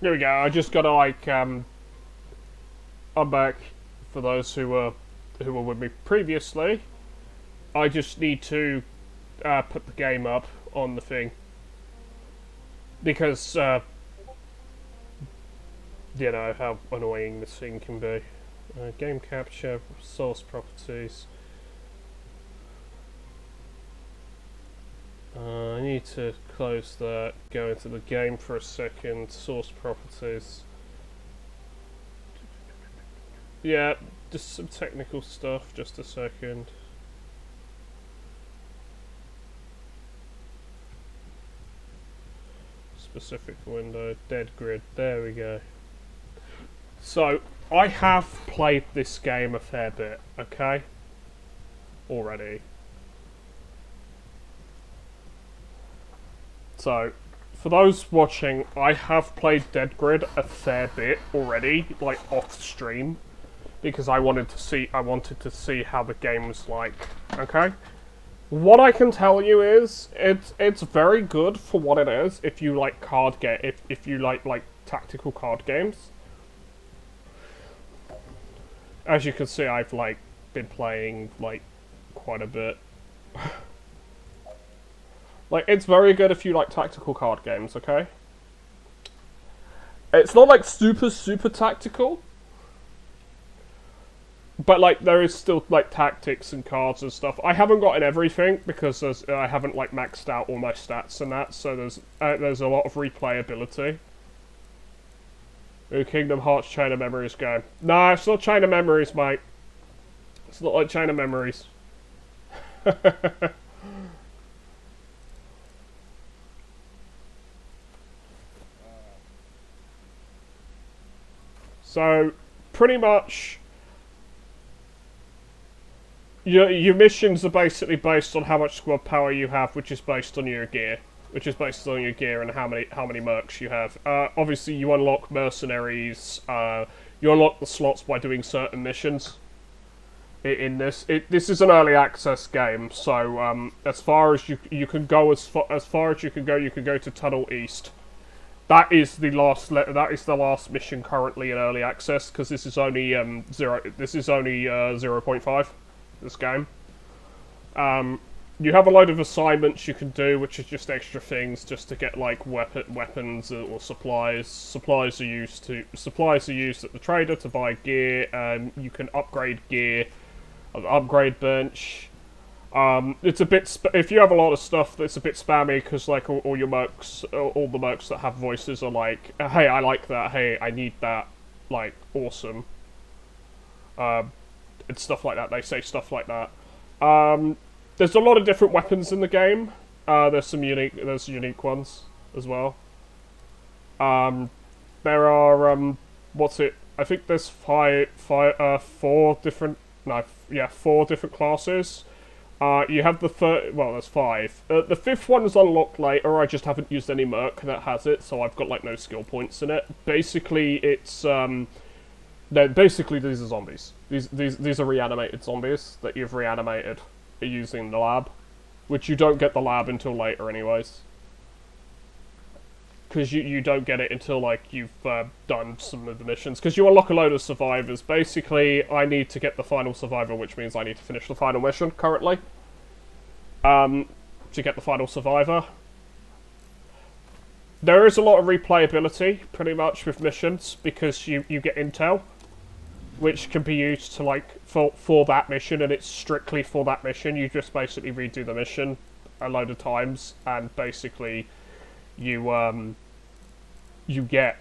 Here we go. I just gotta like I'm back for those who were with me previously. I just need to put the game up on the thing because you know how annoying this thing can be. Game capture, source properties. I need to close that, go into the game for a second, source properties. Yeah, just some technical stuff, just a second. Specific window, dead grid, there we go. So, I have played this game a fair bit, okay? Already. So, for those watching, I have played Dead Grid a fair bit already, like off stream, because I wanted to see how the game was like. Okay? What I can tell you is it's very good for what it is if you like if you like tactical card games. As you can see, I've like been playing like quite a bit. Like, it's very good if you like tactical card games, okay? It's not like super tactical, but like there is still like tactics and cards and stuff. I haven't gotten everything because I haven't like maxed out all my stats and that, so there's a lot of replayability. Ooh, Kingdom Hearts Chain of Memories game. Nah, it's not Chain of Memories, mate. It's not like Chain of Memories. So, pretty much, your missions are basically based on how much squad power you have, which is based on your gear. Which is based on your gear and how many mercs you have. Obviously, you unlock mercenaries. You unlock the slots by doing certain missions. In this, this is an early access game, so as far as you can go, as far as you can go to Tunnel East. That is the last. That is the last mission currently in early access because this is only zero. This is only 0.5. This game. You have a load of assignments you can do, which is just extra things just to get like weapons or supplies. Supplies are used at the trader to buy gear. You can upgrade gear, an upgrade bench. It's a bit if you have a lot of stuff that's a bit spammy because like all your mercs, all the mercs that have voices are like, hey, I like that. Hey, I need that. Like, awesome. And stuff like that. They say stuff like that. There's a lot of different weapons in the game. There's unique ones as well. There are what's it? I think there's four different classes. You have the third. Well, there's five. The fifth one is unlocked later. I just haven't used any merc that has it, so I've got like no skill points in it. Basically, it's basically these are zombies. These are reanimated zombies that you've reanimated using the lab, which you don't get the lab until later, anyways. Because you don't get it until like you've done some of the missions. Because you unlock a load of survivors. Basically, I need to get the final survivor, which means I need to finish the final mission currently. To get the final survivor. There is a lot of replayability, pretty much, with missions, because you get intel, which can be used to like for that mission, and it's strictly for that mission. You just basically redo the mission a load of times, and basically you get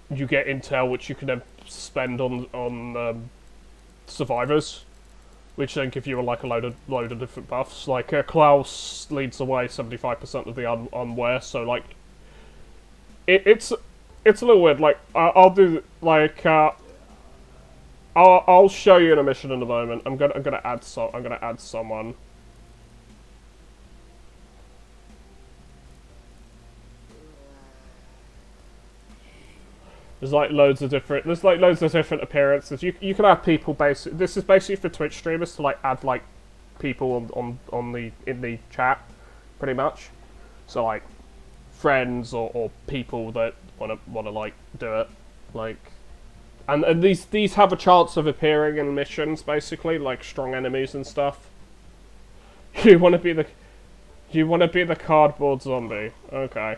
intel which you can then spend on survivors, which then give you like a load of different buffs. Like Klaus leads away 75% of the unwear, so like it's a little weird. Like I'll do like I'll show you in a mission in a moment. I'm gonna add someone. There's like loads of different appearances. You can have people this is basically for Twitch streamers to like add like people in the chat, pretty much. So like friends or people that wanna like do it, like, and these have a chance of appearing in missions, basically, like strong enemies and stuff. You want to be the cardboard zombie? Okay.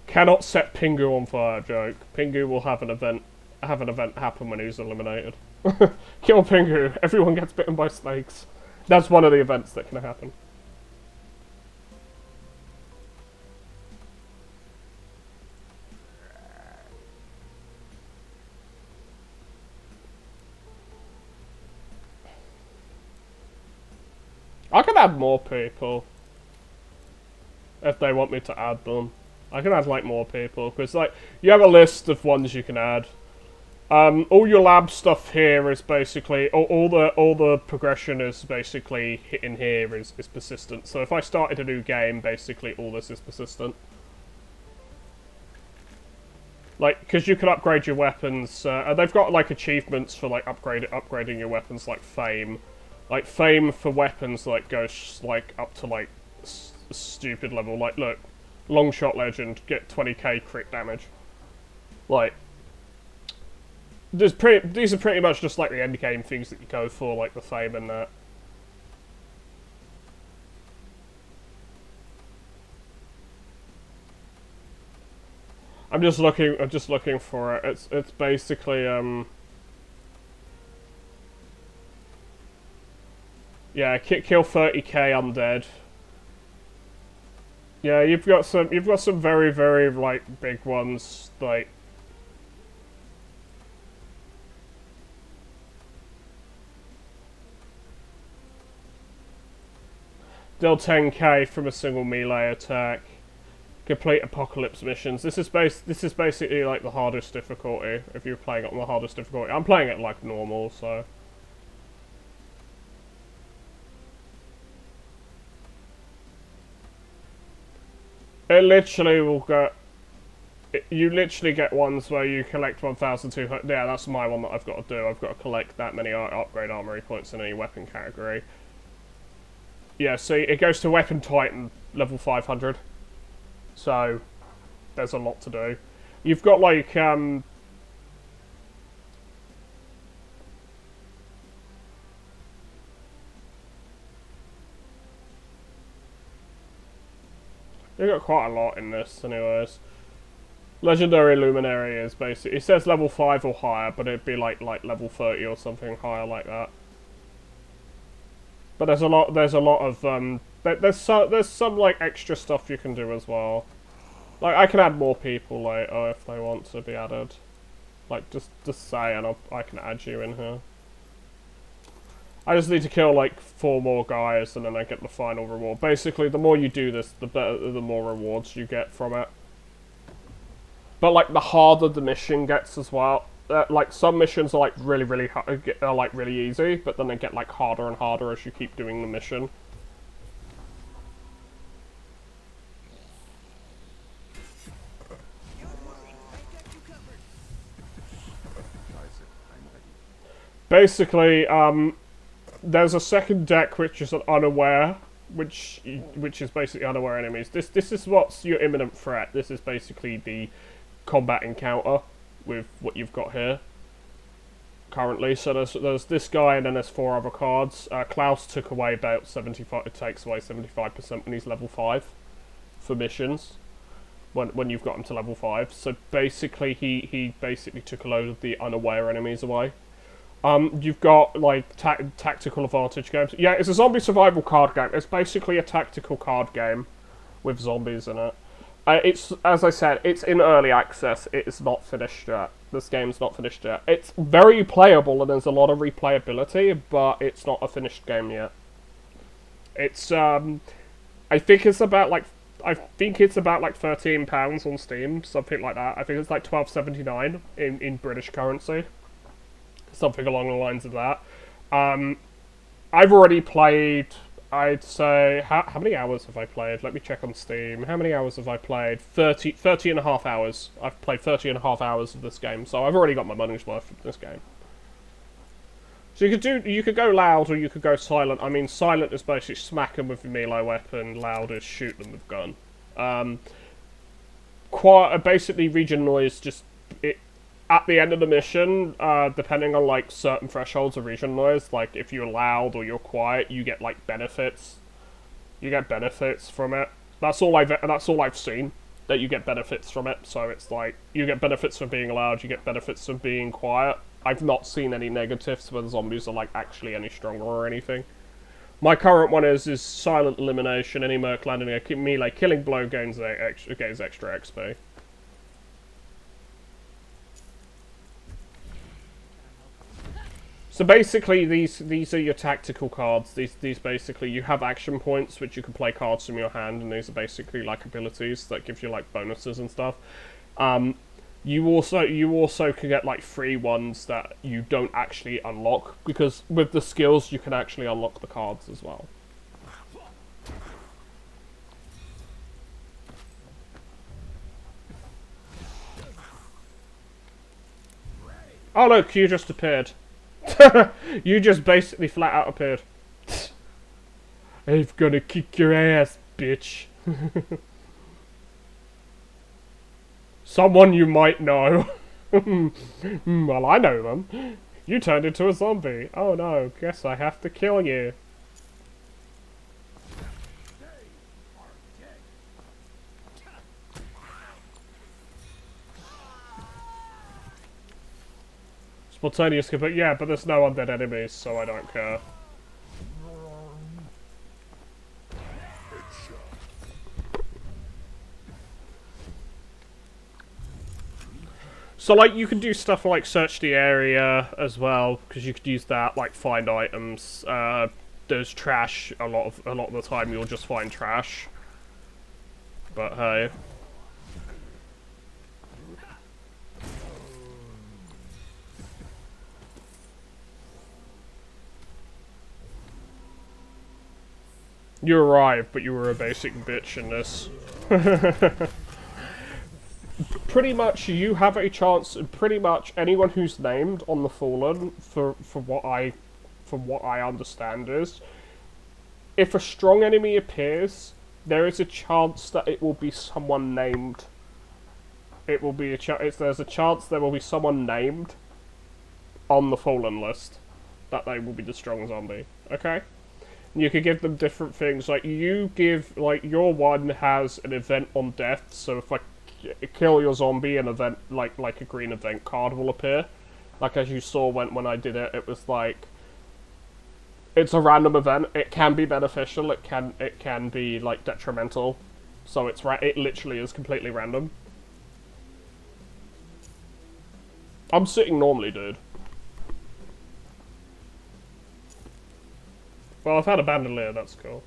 Cannot set Pingu on fire, joke. Pingu will have an event happen when he's eliminated. Kill Pingu. Everyone gets bitten by snakes. That's one of the events that can happen. I can add more people if they want me to add them. I can add like more people because like you have a list of ones you can add. All your lab stuff here is basically all the progression is basically in here is persistent. So if I started a new game, basically all this is persistent. Like, because you can upgrade your weapons, and they've got like achievements for like upgrading your weapons, like fame. Like fame for weapons like goes like up to like stupid level. Like look, long shot legend, get 20k crit damage. Like these are pretty much just like the end game things that you go for, like the fame and that. I'm just looking for it. It's basically yeah, kill 30k undead. Yeah, you've got some very like big ones like. Deal 10k from a single melee attack. Complete apocalypse missions. This is basically like the hardest difficulty. If you're playing it on the hardest difficulty, I'm playing it like normal, so. It literally will go. You literally get ones where you collect 1,200. Yeah, that's my one that I've got to do. I've got to collect that many upgrade armory points in any weapon category. Yeah, see, it goes to Weapon Titan level 500. So, there's a lot to do. You've got like, You've got quite a lot in this, anyways. Legendary Luminary is basically, it says level 5 or higher, but it'd be like level 30 or something higher like that. But there's a lot of, there's some like extra stuff you can do as well. Like, I can add more people later if they want to be added. Like, just say and I can add you in here. I just need to kill like 4 more guys and then I get the final reward. Basically, the more you do this, the more rewards you get from it. But like, the harder the mission gets as well. Like, some missions are like really easy, but then they get like harder and harder as you keep doing the mission. Basically, there's a second deck which is an unaware, which is basically unaware enemies. This is what's your imminent threat. This is basically the combat encounter with what you've got here currently. So there's this guy and then there's 4 other cards. Klaus took away about 75. It takes away 75% when he's level 5 for missions. When you've got him to level 5. So basically, he basically took a load of the unaware enemies away. You've got, like, tactical advantage games. Yeah, it's a zombie survival card game. It's basically a tactical card game with zombies in it. It's, as I said, it's in early access. It is not finished yet. This game's not finished yet. It's very playable and there's a lot of replayability, but it's not a finished game yet. It's, I think it's about, like, £13 on Steam, something like that. I think it's like $12.79 in British currency. Something along the lines of that. I've already played I'd say, how many hours have I played? Let me check on Steam. How many hours have I played? 30 and a half hours. I've played 30 and a half hours of this game, so I've already got my money's worth from this game. So you could go loud or you could go silent. I mean, silent is basically smack them with your melee weapon, loud is shoot them with gun. Basically region noise just, at the end of the mission, depending on like certain thresholds of region noise, like if you're loud or you're quiet, you get like benefits. You get benefits from it. That's all I've seen, that you get benefits from it. So it's like you get benefits from being loud, you get benefits from being quiet. I've not seen any negatives where the zombies are like actually any stronger or anything. My current one is silent elimination. Any merc landing a melee killing blow gains extra XP. So basically, these are your tactical cards. These basically, you have action points which you can play cards from your hand, and these are basically like abilities that give you like bonuses and stuff. You also can get like free ones that you don't actually unlock, because with the skills you can actually unlock the cards as well. Oh look, you just appeared. You just basically flat out appeared. I'm gonna kick your ass, bitch. Someone you might know. Well, I know them. You turned into a zombie. Oh no, guess I have to kill you. Spontaneous, but yeah, but there's no undead enemies, so I don't care. So, like, you can do stuff like search the area as well, because you could use that, like, find items. There's trash. A lot of the time, you'll just find trash. But hey. You arrived, but you were a basic bitch in this. Pretty much, you have a chance. Pretty much anyone who's named on the Fallen, from what I understand, is if a strong enemy appears, there is a chance that it will be someone named. It will be there's a chance there will be someone named on the Fallen list that they will be the strong zombie. Okay. You could give them different things, like your one has an event on death, so if I kill your zombie, an event, like a green event card will appear. Like as you saw when I did it, it was like, it's a random event, it can be beneficial, it can be like detrimental, so it literally is completely random. I'm sitting normally, dude. Well, I've had a bandolier, that's cool.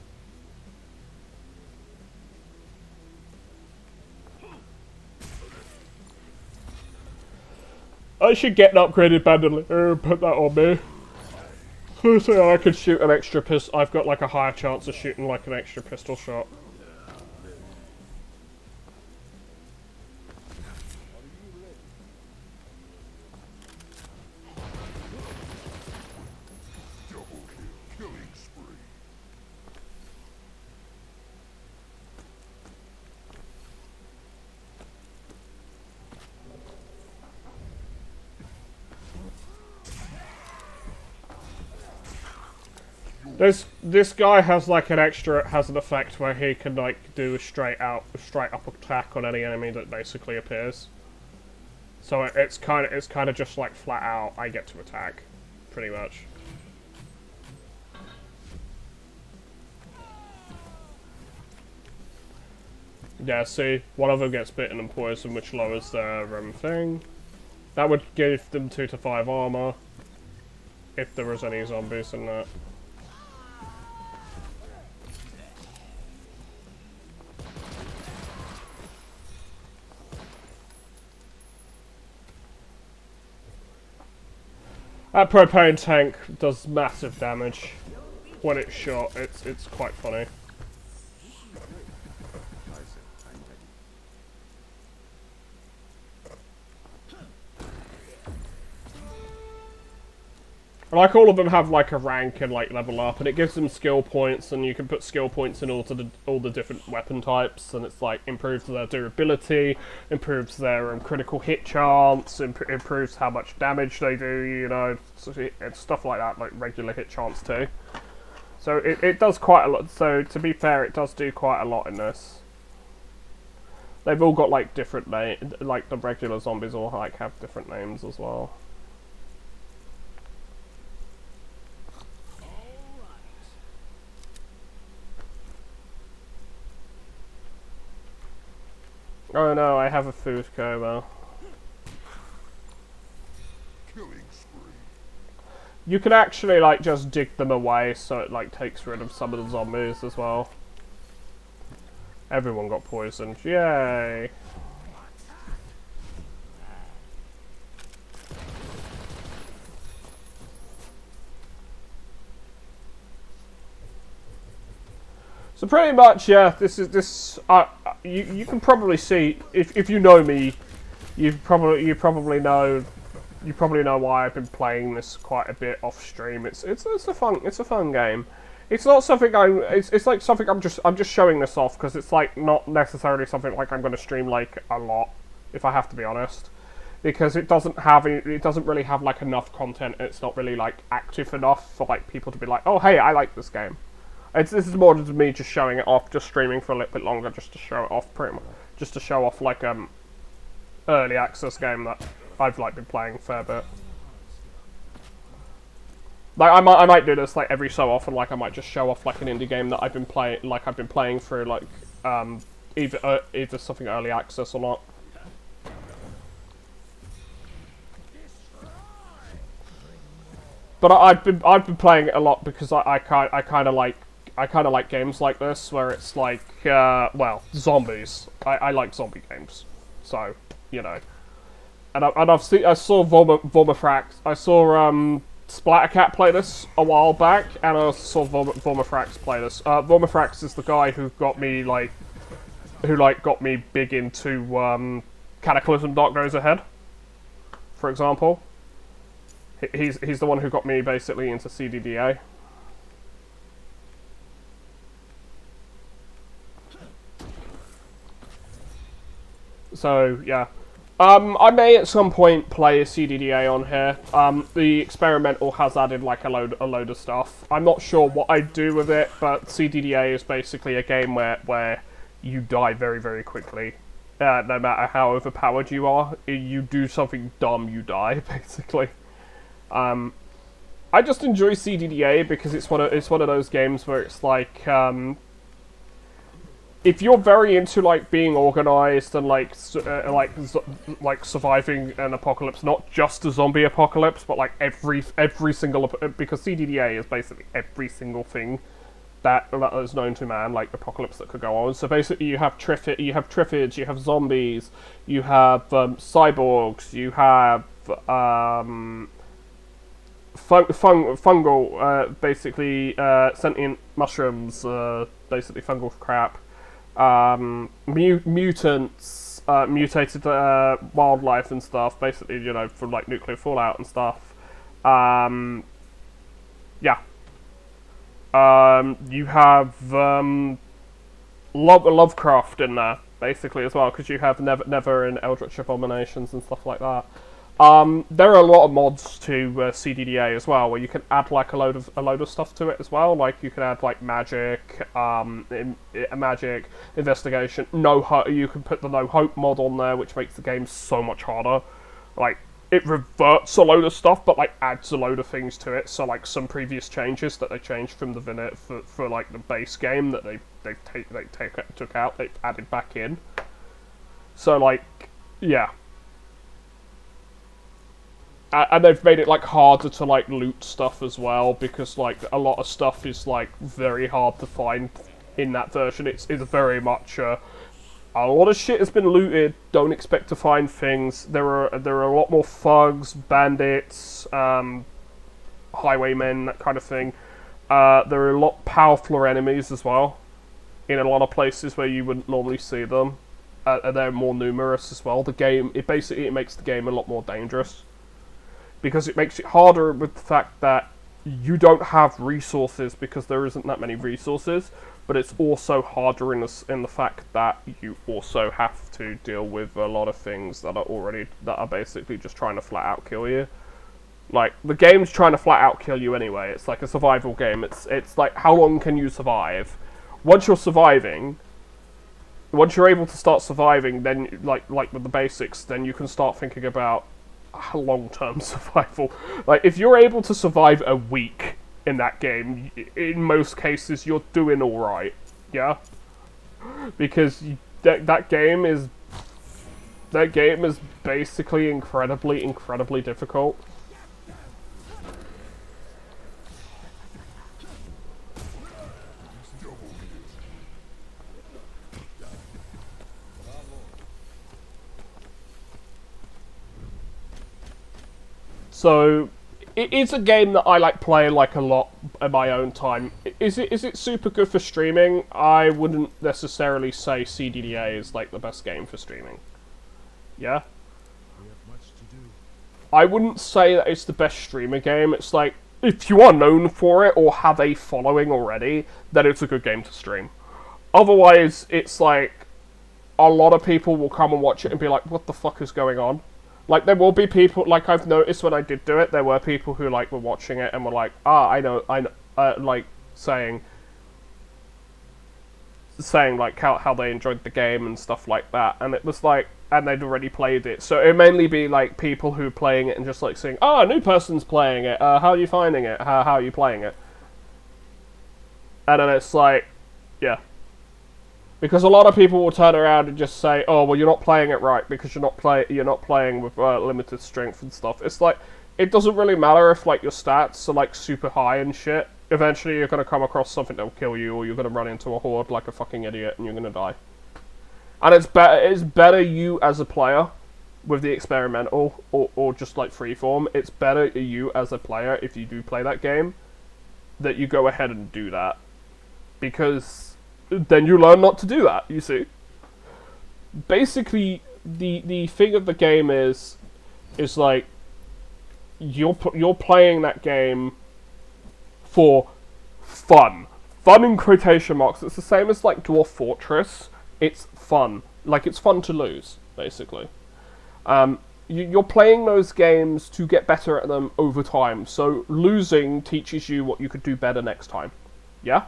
I should get an upgraded bandolier and put that on me. So I could shoot an extra pistol. I've got like a higher chance of shooting like an extra pistol shot. This guy has like an effect where he can like do a straight up attack on any enemy that basically appears. So it's kind of just like flat out I get to attack, pretty much. Yeah, see, one of them gets bitten and poisoned, which lowers their thing. That would give them 2 to 5 armor if there was any zombies in that. That propane tank does massive damage. when it's shot. It's quite funny. Like, all of them have, like, a rank and, like, level up, and it gives them skill points, and you can put skill points in all the different weapon types, and it's, like, improves their durability, improves their critical hit chance, improves how much damage they do, you know, it's stuff like that, like regular hit chance too. So it does quite a lot, so to be fair, it does do quite a lot in this. They've all got, like, different names, like, the regular zombies all, like, have different names as well. Oh no, I have a food coma. You can actually, like, just dig them away so it, like, takes rid of some of the zombies as well. Everyone got poisoned. Yay! So pretty much, yeah, you can probably see, if you know me, you probably know why I've been playing this quite a bit off stream. It's a fun game. It's not something it's like something I'm just showing this off because it's like not necessarily something like I'm going to stream like a lot, if I have to be honest, because it doesn't really have like enough content. It's not really like active enough for like people to be like, oh hey, I like this game. This is more just me just showing it off, just streaming for a little bit longer, just to show it off, pretty much, just to show off like early access game that I've like been playing a fair bit. Like I might do this like every so often, like I might just show off like an indie game that I've been playing through like either something early access or not. But I've been playing it a lot because I kind of like games like this where it's like well, zombies. I like zombie games, so you know. And I saw Vormifrax. I saw Splattercat play this a while back, and I also saw Vormifrax play this. Vormifrax is the guy who got me got me big into Cataclysm: Dark Days Ahead, for example. He's the one who got me basically into CDDA. So yeah, I may at some point play a CDDA on here. The experimental has added like a load of stuff. I'm not sure what I do with it, but CDDA is basically a game where you die very very quickly. No matter how overpowered you are, you do something dumb, you die basically. I just enjoy CDDA because it's one of those games where it's like, if you're very into like being organized and like surviving an apocalypse, not just a zombie apocalypse, but like every single, because CDDA is basically every single thing that is known to man, like apocalypse that could go on. So basically, you have Triffids, you have zombies, you have cyborgs, you have fungal, basically sentient mushrooms, basically fungal crap, mutants, mutated wildlife and stuff, basically, you know, from like nuclear fallout and stuff. Yeah. You have Lovecraft in there, basically, as well, because you have Never and Eldritch Abominations and stuff like that. There are a lot of mods to CDDA as well, where you can add like a load of stuff to it as well. Like you can add like magic, magic, investigation. You can put the No Hope mod on there, which makes the game so much harder. Like it reverts a load of stuff, but like adds a load of things to it. So like some previous changes that they changed from the vanilla for like the base game that they took out, they've added back in. So like, yeah. And they've made it like harder to like loot stuff as well, because like a lot of stuff is like very hard to find in that version. It's very much a lot of shit has been looted. Don't expect to find things. There are a lot more thugs, bandits, highwaymen, that kind of thing. There are a lot powerfuler enemies as well, in a lot of places where you wouldn't normally see them. And they're more numerous as well. It makes the game a lot more dangerous, because it makes it harder with the fact that you don't have resources, because there isn't that many resources, but it's also harder in the fact that you also have to deal with a lot of things that are basically just trying to flat out kill you. Like, the game's trying to flat out kill you anyway. It's like a survival game. It's like, how long can you survive? Once you're able to start surviving, then like with the basics, then you can start thinking about long-term survival. Like, if you're able to survive a week in that game, in most cases you're doing all right, yeah. Because that game is basically incredibly difficult. So, it is a game that I like playing like a lot in my own time. Is it super good for streaming? I wouldn't necessarily say CDDA is like the best game for streaming. Yeah? I wouldn't say that it's the best streamer game. It's like, if you are known for it or have a following already, then it's a good game to stream. Otherwise, it's like, a lot of people will come and watch it and be like, what the fuck is going on? Like, there will be people, like, I've noticed when I did do it, there were people who, like, were watching it and were like, I know, like, saying, like, how they enjoyed the game and stuff like that, and it was like, and they'd already played it, so it'd mainly be, like, people who are playing it and just, like, saying, a new person's playing it, how are you finding it, how are you playing it? And then it's like, yeah. Because a lot of people will turn around and just say, "Oh, well, you're not playing it right because you're not playing with limited strength and stuff." It's like, it doesn't really matter if like your stats are like super high and shit. Eventually, you're gonna come across something that'll kill you, or you're gonna run into a horde like a fucking idiot, and you're gonna die. And it's better you as a player with the experimental or just like freeform. It's better you as a player, if you do play that game, that you go ahead and do that, because then you learn not to do that, you see. Basically, the thing of the game is like, you're playing that game for fun. Fun in quotation marks. It's the same as like Dwarf Fortress. It's fun. Like, it's fun to lose, basically. You're playing those games to get better at them over time. So losing teaches you what you could do better next time. Yeah?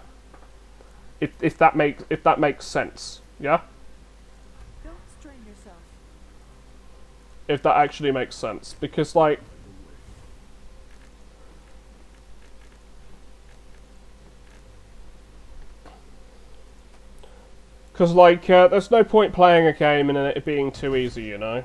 If that makes sense, yeah. Don't strain yourself. If that actually makes sense, because like, there's no point playing a game and it being too easy, you know.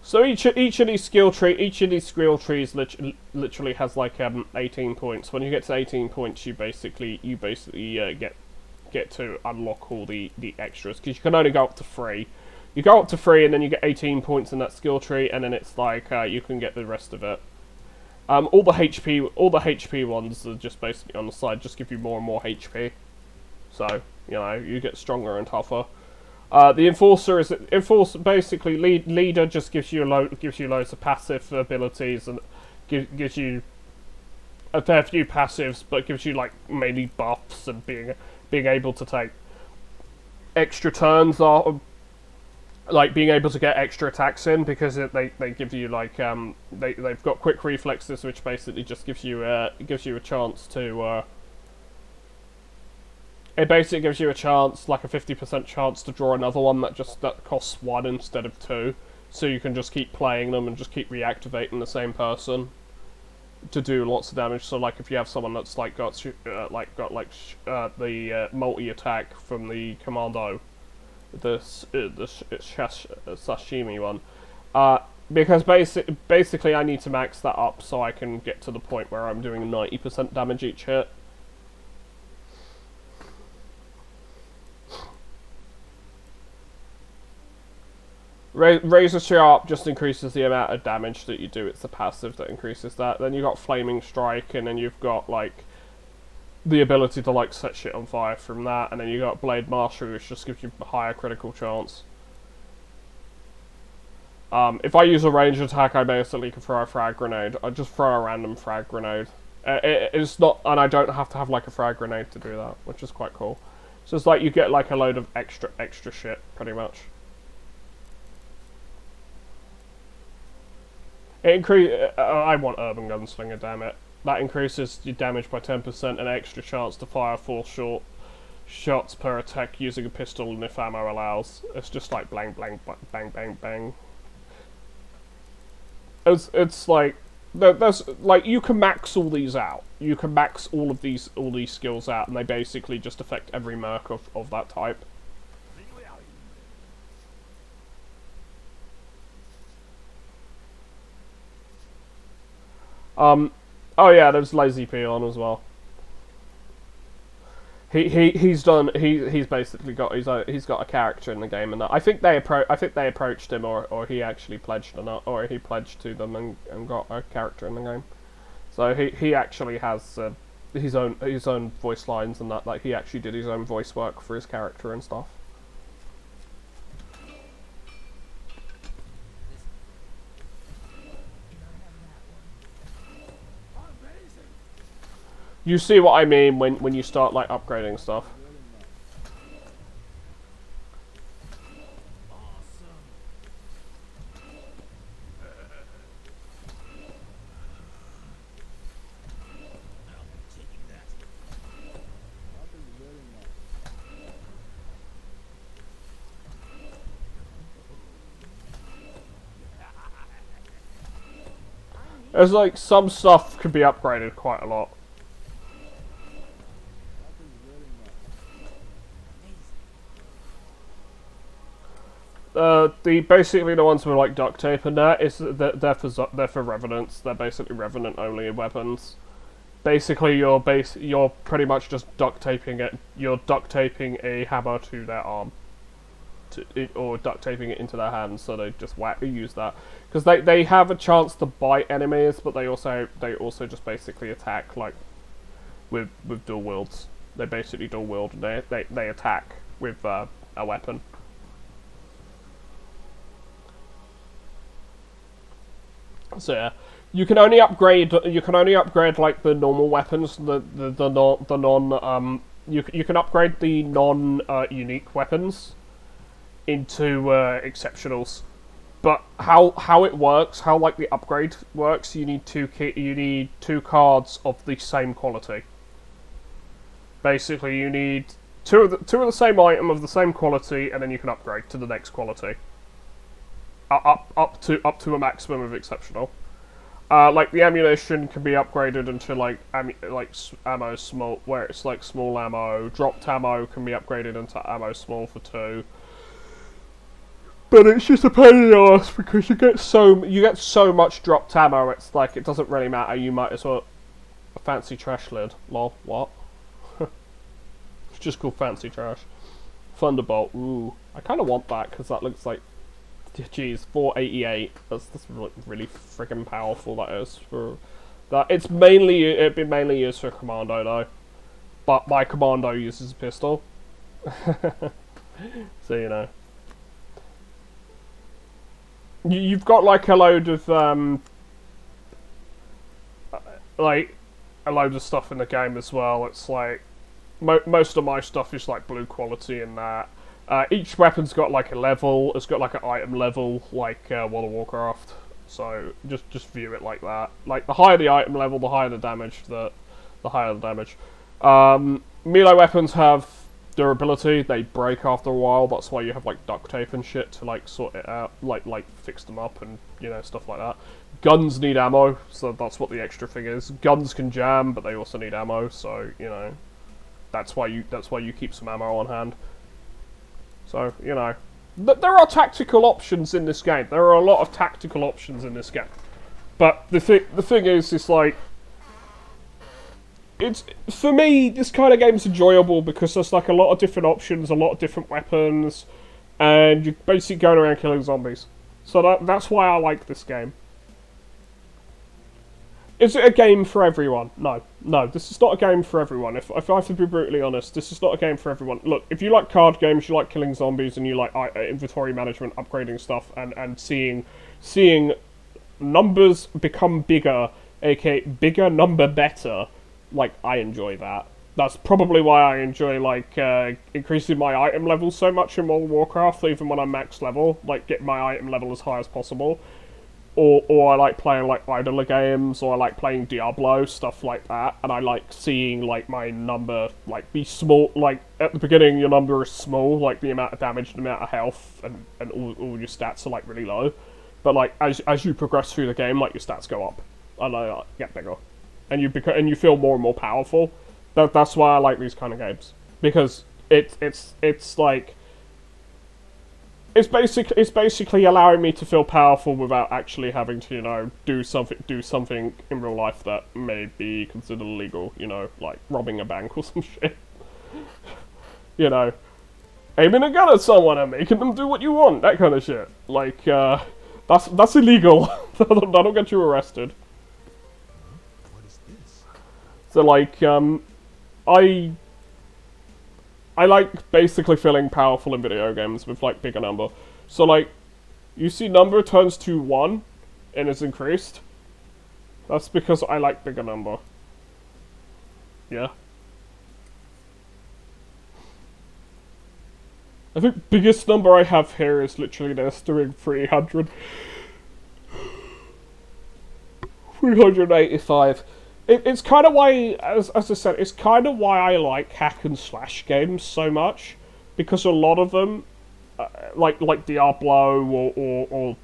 So each of these skill trees literally has like 18 points. When you get to 18 points, you basically get to unlock all the extras, because you can only go up to 3. You go up to 3 and then you get 18 points in that skill tree, and then it's like you can get the rest of it. All the HP ones are just basically on the side, just give you more and more HP. So, you know, you get stronger and tougher. The enforcer basically leader just gives you loads of passive abilities, and gives you a fair few passives, but gives you like mainly buffs, and being able to take extra turns, are like being able to get extra attacks in, because they give you like they've got quick reflexes, which basically just gives you a chance to it basically gives you a chance, like a 50% chance, to draw another one that costs 1 instead of 2, so you can just keep playing them and just keep reactivating the same person to do lots of damage. So like, if you have someone that's like got the multi attack from the commando, the sashimi one, because basically I need to max that up so I can get to the point where I'm doing 90% damage each hit. Razor Sharp just increases the amount of damage that you do. It's the passive that increases that. Then you've got Flaming Strike, and then you've got, like, the ability to, like, set shit on fire from that. And then you got Blade Mastery, which just gives you a higher critical chance. If I use a ranged attack, I basically can throw a frag grenade. I just throw a random frag grenade. It's not, and I don't have to have, like, a frag grenade to do that, which is quite cool. So it's like you get, like, a load of extra shit, pretty much. I want Urban Gunslinger, damn it. That increases your damage by 10% and extra chance to fire 4 short shots per attack using a pistol and if ammo allows. It's just like bang, bang, bang, bang, bang. It's like there's like you can max all these out. You can max all these skills out, and they basically just affect every merc of that type. Oh yeah, there's Lazy Peon as well. He's basically got he's got a character in the game, and I think they approached him, or he actually pledged or he pledged to them and got a character in the game. So he actually has his own voice lines and that, like he actually did his own voice work for his character and stuff. You see what I mean when you start like upgrading stuff. There's like some stuff can be upgraded quite a lot. Basically the ones with like duct tape and that is they're for revenants. They're basically revenant only weapons. Basically, you're pretty much just duct taping it. You're duct taping a hammer to their arm, or duct taping it into their hands, so they just use that because they have a chance to bite enemies, but they also just basically attack like with dual wields. They basically dual wield and they attack with a weapon. So yeah, you can only upgrade like the normal weapons, you can upgrade the non unique weapons into exceptionals. But how it works, how like the upgrade works, you need two cards of the same quality. Basically, you need two of the same item of the same quality, and then you can upgrade to the next quality. Up to a maximum of exceptional. Like the ammunition can be upgraded into like ammo small, where it's like small ammo. Dropped ammo can be upgraded into ammo small for 2. But it's just a pain in the ass because you get so much dropped ammo. It's like it doesn't really matter. You might as well a fancy trash lid. Lol. What? It's just called fancy trash. Thunderbolt. Ooh, I kind of want that because that looks like. Jeez, 488. That's really friggin' powerful. That is for that. It'd be mainly used for commando though, but my commando uses a pistol. So you know, you've got like a load of like a load of stuff in the game as well. It's like most of my stuff is like blue quality in that. Each weapon's got like a level. It's got like an item level, like World of Warcraft. So just view it like that. Like the higher the item level, the higher the damage. The higher the damage. Melee weapons have durability. They break after a while. That's why you have like duct tape and shit to like sort it out, like fix them up and stuff like that. Guns need ammo, so that's what the extra thing is. Guns can jam, but they also need ammo. So that's why you keep some ammo on hand. So, there are tactical options in this game. There are a lot of tactical options in this game. But the thing is, it's like... For me, this kind of game is enjoyable because there's like a lot of different options, a lot of different weapons. and you're basically going around killing zombies. So that's why I like this game. Is it a game for everyone? No. No, this is not a game for everyone. If I have to be brutally honest, this is not a game for everyone. Look, if you like card games, you like killing zombies, and you like inventory management, upgrading stuff, and seeing numbers become bigger, aka bigger number better, like, I enjoy that. That's probably why I enjoy, like, increasing my item level so much in World of Warcraft, even when I'm max level, like, getting my item level as high as possible. Or I like playing, like, idler games, or I like playing Diablo, stuff like that, and I like seeing, like, my number, like, be small. Like, at the beginning, your number is small, like, the amount of damage, the amount of health, and all your stats are, like, really low. But, like, as you progress through the game, like, your stats go up, and they get bigger. And you feel more and more powerful. That's why I like these kind of games. Because it's like... It's basically allowing me to feel powerful without actually having to, you know, do something in real life that may be considered illegal, you know, like robbing a bank or some shit. You know, aiming a gun at someone and making them do what you want, that kind of shit. Like, that's illegal. That'll get you arrested. What is this? So, like, I like basically feeling powerful in video games with, like, bigger number. So, like, you see number turns to 1 and is increased. That's because I like bigger number. Yeah. I think biggest number I have here is literally this, doing 300. 385. It's kind of why, as I said, it's kind of why I like hack and slash games so much, because a lot of them, like Diablo or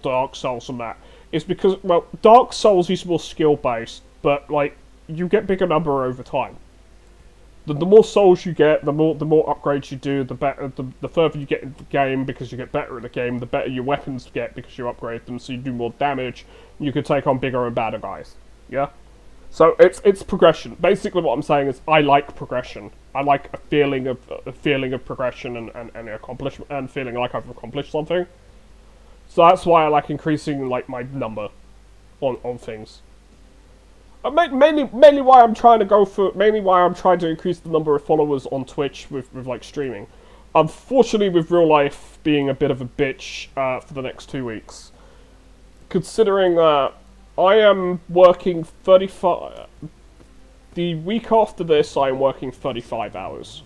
Dark Souls and that, is because, well, Dark Souls is more skill based, but like you get bigger number over time. The more souls you get, the more upgrades you do, the better, the further you get into the game, because you get better at the game, the better your weapons get because you upgrade them, so you do more damage. You can take on bigger and badder guys. Yeah. So it's progression. Basically, what I'm saying is I like progression. I like a feeling of progression and accomplishment, and feeling like I've accomplished something. So that's why I like increasing, like, my number on things. Mainly why I'm trying to increase the number of followers on Twitch with like streaming. Unfortunately, with real life being a bit of a bitch for the next 2 weeks, considering I am working 35. The week after this, I am working 35 hours.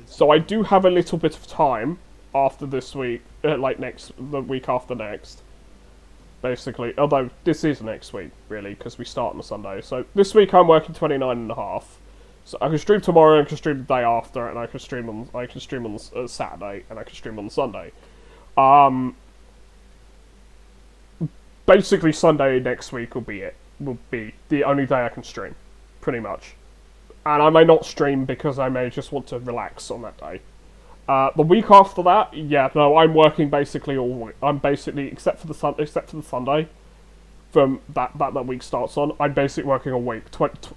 So I do have a little bit of time after this week, the week after next. Basically, although this is next week, really, because we start on a Sunday. So this week I'm working 29.5. So I can stream tomorrow, I can stream the day after, and I can stream on Saturday, and I can stream on Sunday. Basically, Sunday next week will be the only day I can stream, pretty much. And I may not stream because I may just want to relax on that day. The week after that, yeah, no, I'm working basically all week. I'm basically, except for the Sunday, from that week starts on, I'm basically working a week.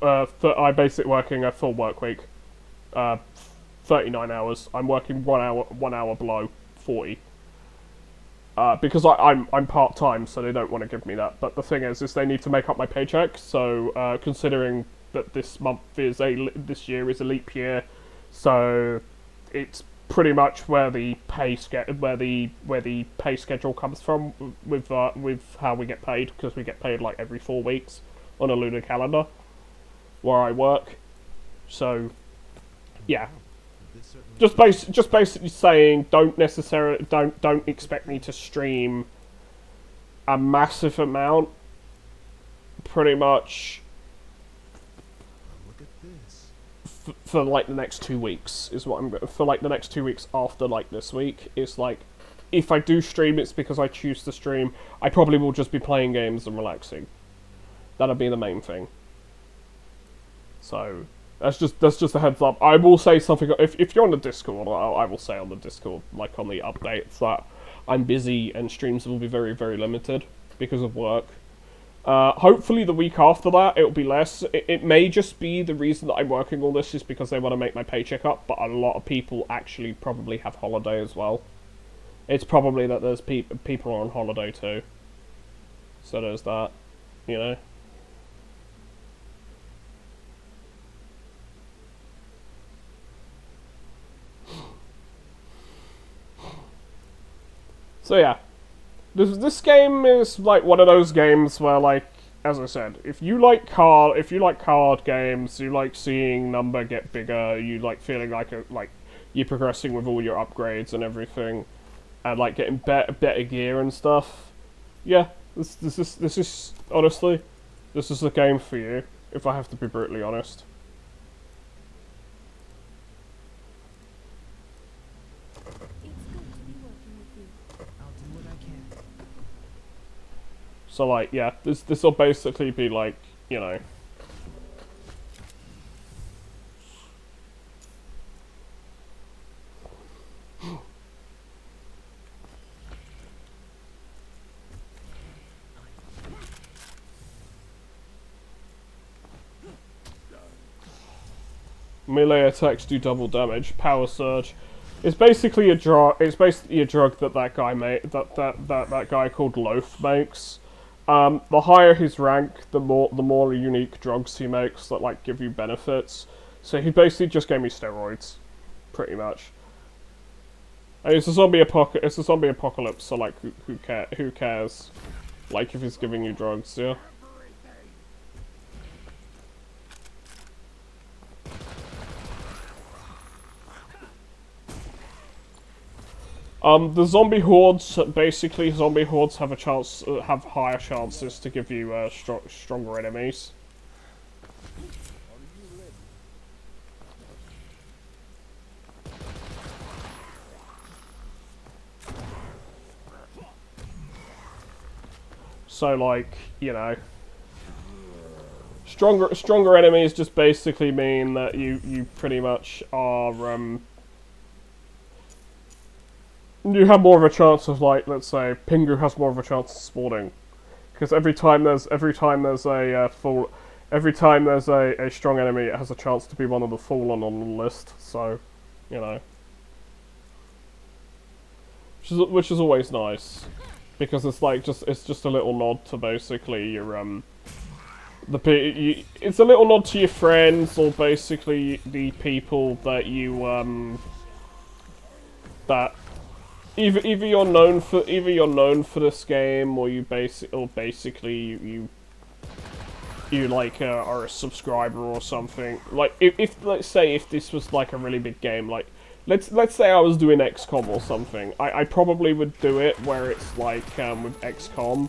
I'm basically working a full work week. 39 hours. I'm working 1 hour below 40. Because I'm part-time, so they don't want to give me that. But the thing is they need to make up my paycheck, so, considering that this year is a leap year, so it's pretty much where the pay schedule comes from with how we get paid, because we get paid like every 4 weeks on a lunar calendar where I work. So, yeah. Just basically saying, don't expect me to stream a massive amount. Pretty much. Look at this. For like the next 2 weeks is what for like the next 2 weeks after like this week. It's like, if I do stream, it's because I choose to stream. I probably will just be playing games and relaxing. That'll be the main thing. So that's just a heads up. I will say something if you're on the Discord. I will say on the Discord, like on the updates, that I'm busy and streams will be very, very limited because of work. Hopefully the week after that it'll be less. It may just be the reason that I'm working all this is because they want to make my paycheck up, but a lot of people actually probably have holiday as well. It's probably that there's people on holiday too. So there's that, you know. So yeah, this game is like one of those games where, like, as I said, if you like card games, you like seeing number get bigger, you like feeling like you're progressing with all your upgrades and everything, and like getting better gear and stuff. Yeah, this is honestly, this is the game for you. If I have to be brutally honest. It's good to be working with you. I'll do what I can. So like, yeah, this will basically be like, you know. Melee attacks do double damage. Power surge. It's basically a drug. It's basically a drug that guy made. That guy called Loaf makes. The higher his rank, the more unique drugs he makes that like give you benefits. So he basically just gave me steroids, pretty much. And it's a zombie apocalypse. So like, who cares? Like if he's giving you drugs, yeah. The zombie hordes, basically, zombie hordes have have higher chances to give you stronger enemies. So, like, you know, stronger enemies just basically mean that you pretty much are you have more of a chance of, like, let's say, Pingu has more of a chance of spawning, because every time there's a strong enemy, it has a chance to be one of the fallen on the list. So, you know, which is always nice, because it's like it's just a little nod to basically your it's a little nod to your friends, or basically the people that you that. Either you're known for this game, or basically you like are a subscriber or something. Like if let's say if this was like a really big game, like let's say I was doing XCOM or something, I probably would do it where it's like with XCOM,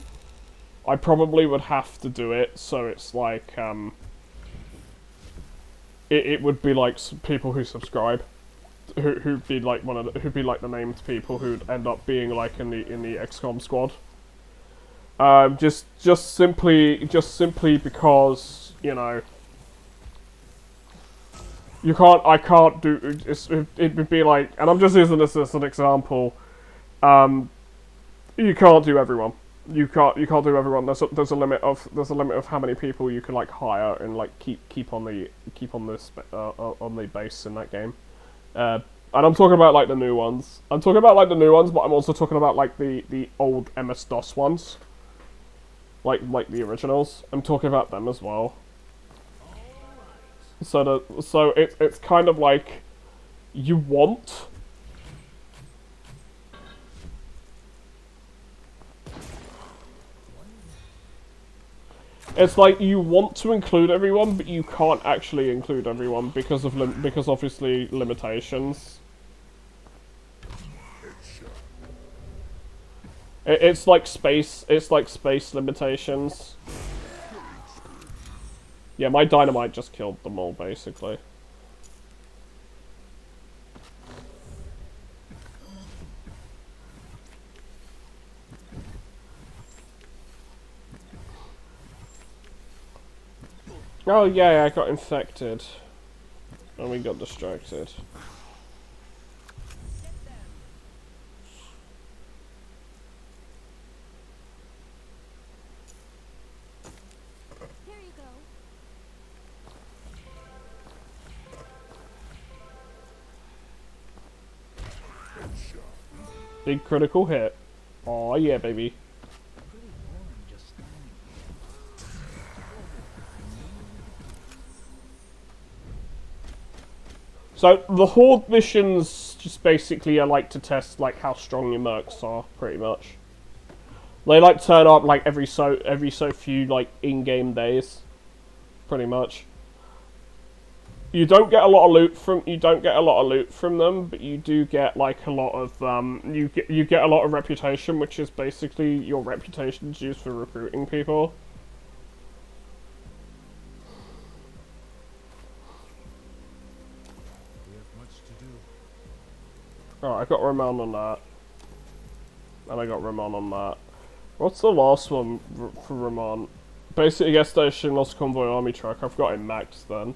I probably would have to do it so it's like it would be like people who subscribe. Who'd be like who'd be like the named people who'd end up being like in the XCOM squad. Just simply because, you know, I can't do it would be like, and I'm just using this as an example. You can't do everyone. You can't do everyone. There's a limit of how many people you can like hire and like keep on the base in that game. And I'm talking about like the new ones. But I'm also talking about like the old MS-DOS ones, like the originals. I'm talking about them as well. So it's kind of like you want. It's like you want to include everyone, but you can't actually include everyone because obviously limitations. It's like space limitations. Yeah, my dynamite just killed them all basically. Oh yeah, I got infected. And we got distracted. Here you go. Big critical hit. Oh yeah, baby. So the horde missions just basically are like to test like how strong your mercs are, pretty much. They like turn up like every so few like in-game days, pretty much. You don't get a lot of loot from them, but you do get like a lot of you get a lot of reputation, which is basically your reputation is used for recruiting people. Alright, I got Ramon on that. And I got Ramon on that. What's the last one for Ramon? Basically, gas station, lost convoy, army truck. I've got him maxed then.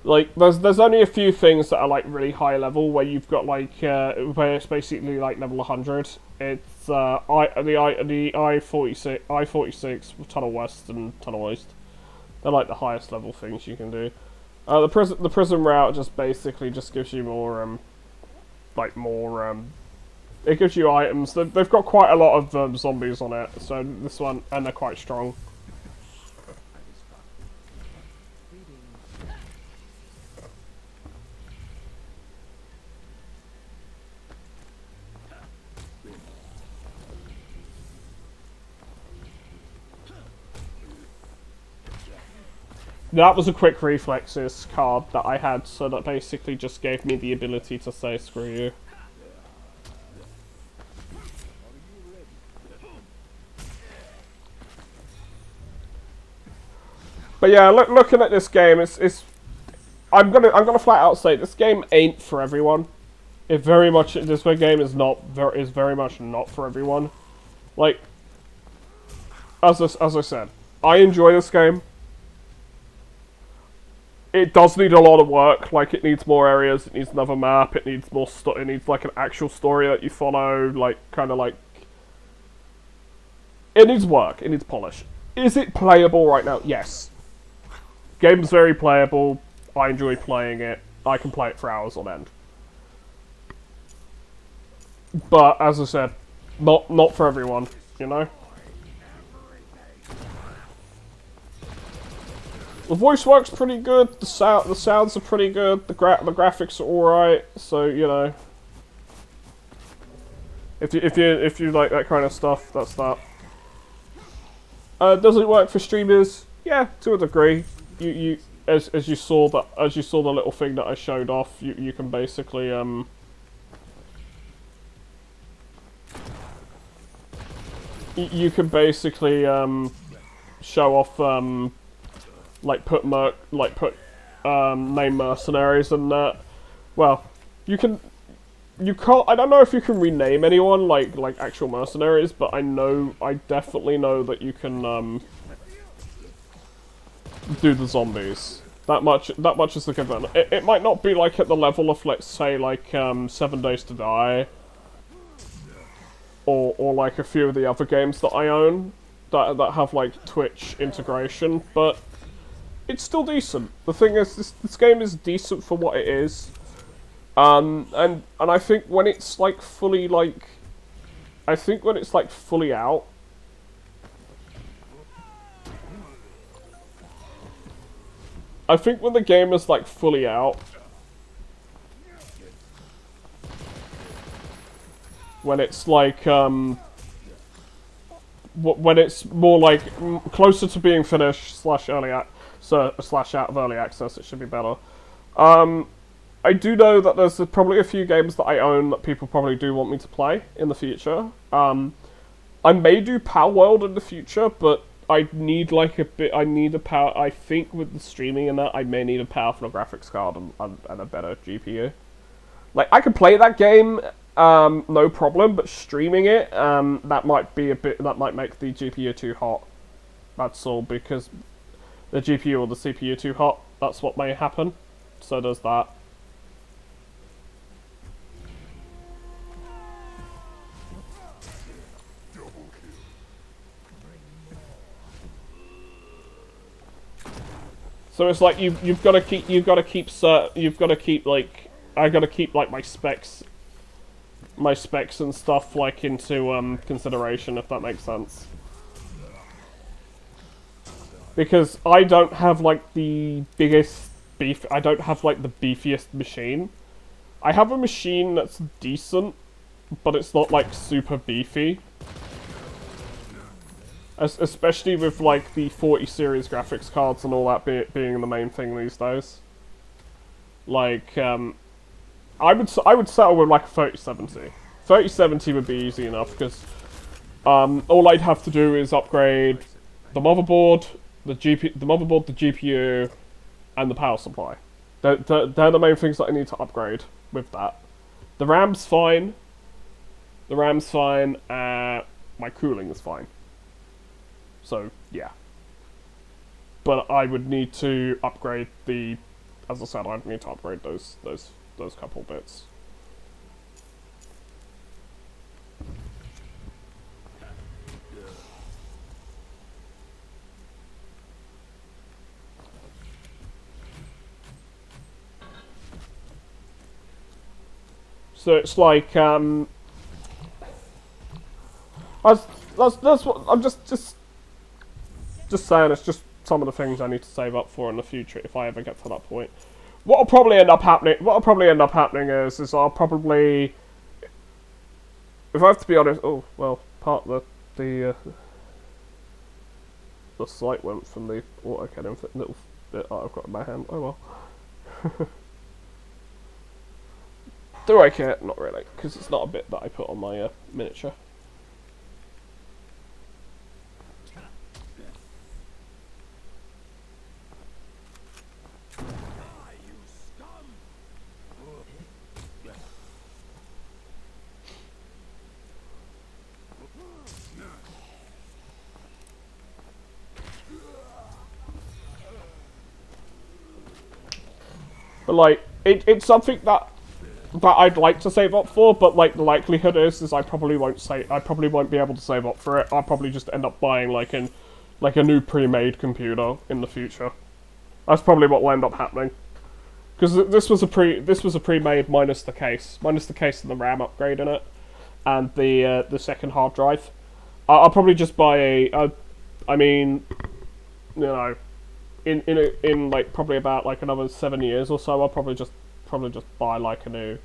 Like, there's only a few things that are like really high level where you've got like where it's basically like level 100. It's the I-46, Tunnel West and Tunnel East. They're like the highest level things you can do. The prison route just basically just gives you more it gives you items. They've got quite a lot of zombies on it, so this one, and they're quite strong. That was a quick reflexes card that I had, so that basically just gave me the ability to say screw you. But yeah, looking at this game, I'm gonna flat out say this game ain't for everyone. This game is very much not for everyone. Like, as I said, I enjoy this game. It does need a lot of work. Like, it needs more areas. It needs another map. It needs more it needs like an actual story that you follow. Like, kind of like. It needs work. It needs polish. Is it playable right now? Yes. Game's very playable. I enjoy playing it. I can play it for hours on end. But as I said, not for everyone. You know. The voice work's pretty good. The sounds are pretty good. The graphics are all right. So you know, if you like that kind of stuff, that's that. Does it work for streamers? Yeah, to a degree. As you saw the little thing that I showed off, you can basically you can basically show off name mercenaries and that. Well, you can't. I don't know if you can rename anyone like actual mercenaries, but I definitely know that you can do the zombies. That much is the given. It might not be like at the level of, let's say, like 7 Days to Die, or like a few of the other games that I own that have like Twitch integration, but it's still decent. The thing is, this game is decent for what it is, and I think when it's like fully fully out. I think when the game is like fully out, when it's like when it's more like closer to being finished / early / out of early access, it should be better. I do know that there's probably a few games that I own that people probably do want me to play in the future. I may do Palworld in the future, but I need like a bit. I need a power. I think with the streaming and that, I may need a powerful graphics card and a better GPU. Like, I could play that game, no problem, but streaming it, that might be a bit. That might make the GPU too hot. That's all, because the GPU or the CPU too hot. That's what may happen. So does that. So it's like you've got to keep like keep like my specs and stuff like into consideration, if that makes sense. Because I don't have like the biggest beef. I don't have like the beefiest machine. I have a machine that's decent, but it's not like super beefy. Especially with like the 40 series graphics cards and all that being the main thing these days. Like, I would settle with like a 3070. 3070 would be easy enough because all I'd have to do is upgrade the motherboard, the GPU, and the power supply. They're the main things that I need to upgrade with that. The RAM's fine. My cooling is fine. So, yeah. But I would need to upgrade the... As I said, I'd need to upgrade those couple bits. So it's like, that's what I'm just saying. It's just some of the things I need to save up for in the future if I ever get to that point. What'll probably end up happening is I'll probably, if I have to be honest. Oh well, part of the site went from the AutoCAD little bit that I've got in my hand. Oh well. Do I care? Not really, because it's not a bit that I put on my miniature. But like, it's something that I'd like to save up for, but like the likelihood is I probably won't be able to save up for it. I'll probably just end up buying like a new pre-made computer in the future. That's probably what will end up happening. Because this was a pre-made minus the case and the RAM upgrade in it, and the second hard drive. I'll probably just buy I mean, you know, in like probably about like another 7 years or so, I'll probably just buy like a new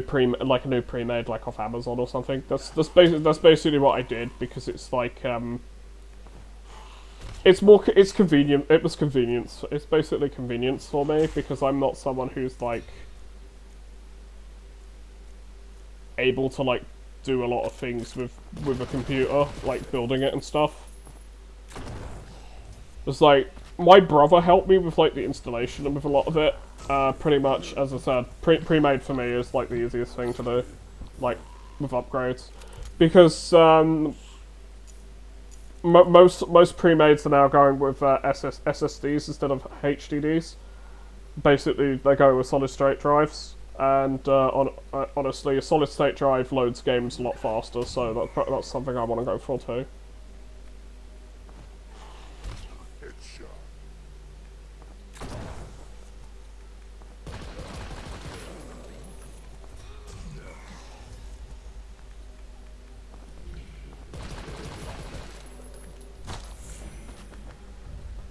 pre-made like off Amazon or something. That's basically what I did, because it's like it's convenient. It was convenience. It's basically convenience for me, because I'm not someone who's like able to like do a lot of things with a computer, like building it and stuff. It's like my brother helped me with like the installation and with a lot of it. Pretty much, as I said, pre-made for me is like the easiest thing to do, like with upgrades, because most pre-mades are now going with SSDs instead of HDDs. Basically, they go with solid-state drives, and honestly, a solid-state drive loads games a lot faster, so that's something I want to go for too.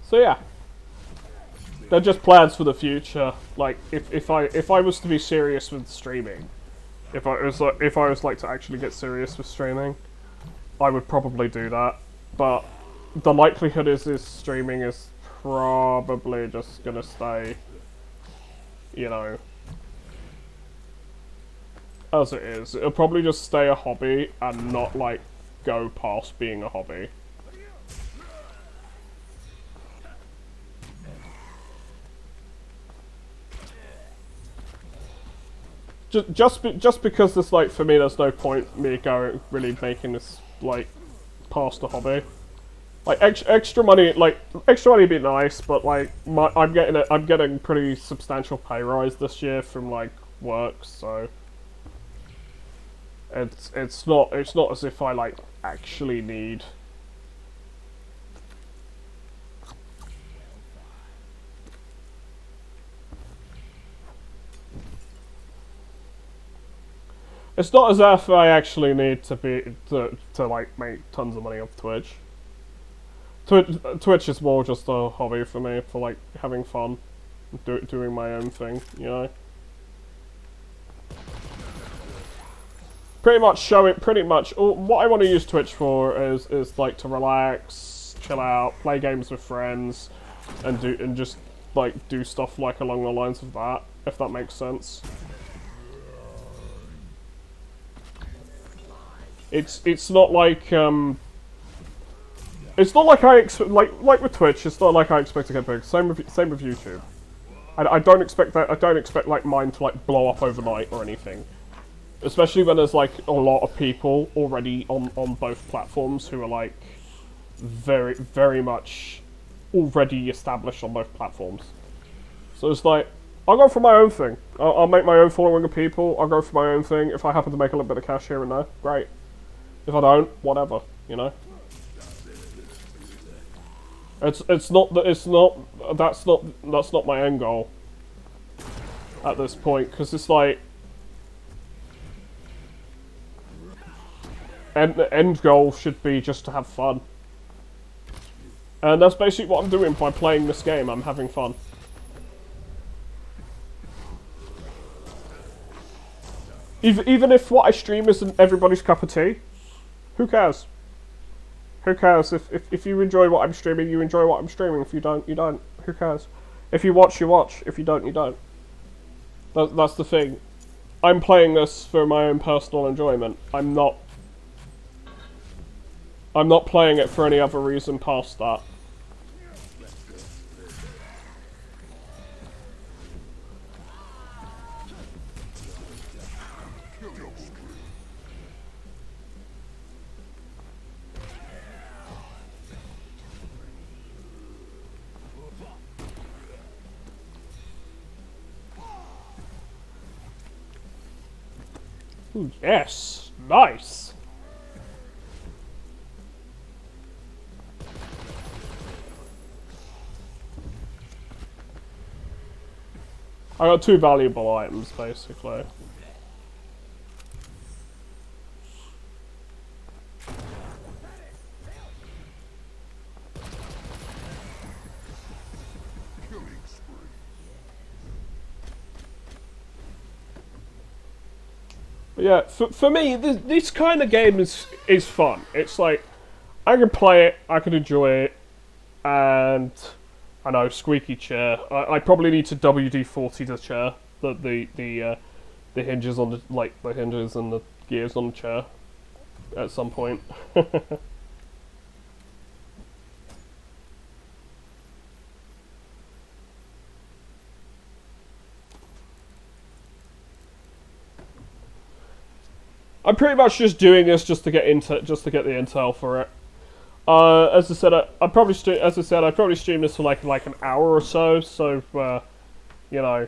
So yeah, they're just plans for the future. Like if I was to be serious with streaming, if I was like to actually get serious with streaming, I would probably do that. But the likelihood is streaming is probably just gonna stay, you know, as it is. It'll probably just stay a hobby and not like go past being a hobby. Just because there's like, for me, there's no point me really making this like past a hobby. Like extra money would be nice, but like I'm getting pretty substantial pay rise this year from like work, so it's not as if I like actually need. It's not as if I actually need to like make tons of money off Twitch. Twitch is more just a hobby for me, for like having fun, doing my own thing, you know. Pretty much what I want to use Twitch for is like to relax, chill out, play games with friends, and just like do stuff like along the lines of that, if that makes sense. It's not like it's not like like with Twitch. It's not like I expect to get big. Same with YouTube. I don't expect that. I don't expect like mine to like blow up overnight or anything. Especially when there's like a lot of people already on both platforms who are like very much already established on both platforms. So it's like I'll go for my own thing. I'll make my own following of people. I'll go for my own thing. If I happen to make a little bit of cash here and there, great. If I don't, whatever, you know. That's not my end goal at this point, because it's like end goal should be just to have fun, and that's basically what I'm doing by playing this game. I'm having fun. Even if what I stream isn't everybody's cup of tea, who cares? Who cares? If you enjoy what I'm streaming, you enjoy what I'm streaming. If you don't, you don't. Who cares? If you watch, you watch. If you don't, you don't. That's the thing. I'm playing this for my own personal enjoyment. I'm not playing it for any other reason past that. Ooh, yes, nice. I got 2 valuable items, basically. Yeah, for me, this kind of game is fun. It's like, I can play it, I can enjoy it, and I know, squeaky chair. I probably need to WD-40 the chair, the hinges on the hinges and the gears on the chair at some point. I'm pretty much just doing this just to get the intel for it. As I said, I probably stream this for like an hour or so. So, you know,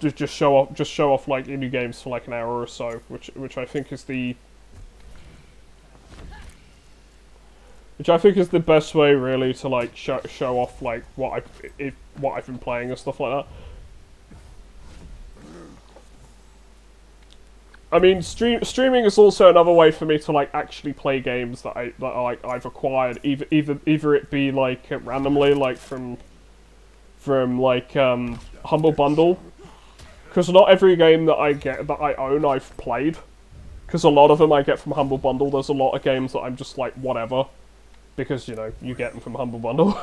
just show off like indie games for like an hour or so, which I think is the best way really to like show off like what I've been playing and stuff like that. I mean, streaming is also another way for me to like actually play games that I've acquired, either it be like randomly, like from like Humble Bundle, because not every game that I own I've played, because a lot of them I get from Humble Bundle. There's a lot of games that I'm just like whatever, because you know you get them from Humble Bundle.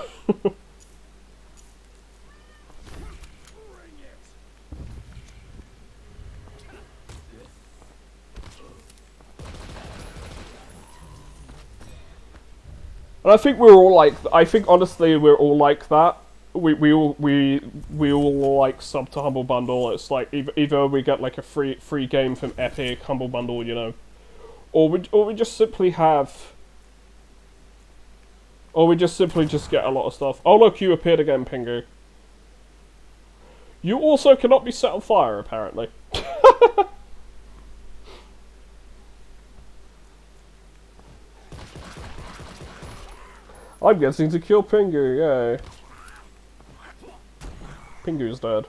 And I think we're all like. I think honestly, we're all like that. We all like sub to Humble Bundle. It's like either we get like a free game from Epic Humble Bundle, you know, or we just simply have, or we just simply get a lot of stuff. Oh look, you appeared again, Pingu. You also cannot be set on fire, apparently. I'm getting to kill Pingu, yay. Pingu's dead.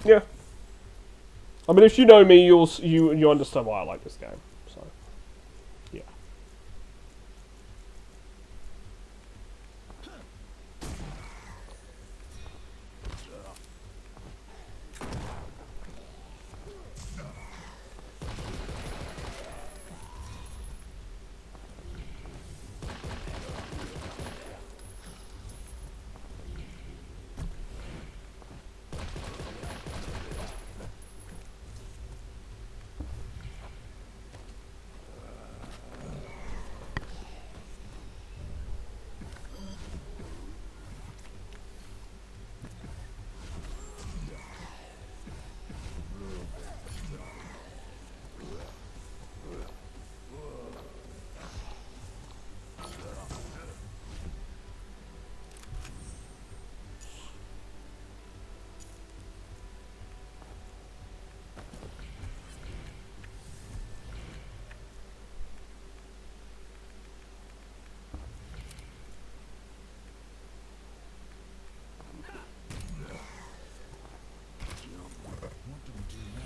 Yeah. I mean, if you know me, you understand why I like this game. So, yeah. What do we do now?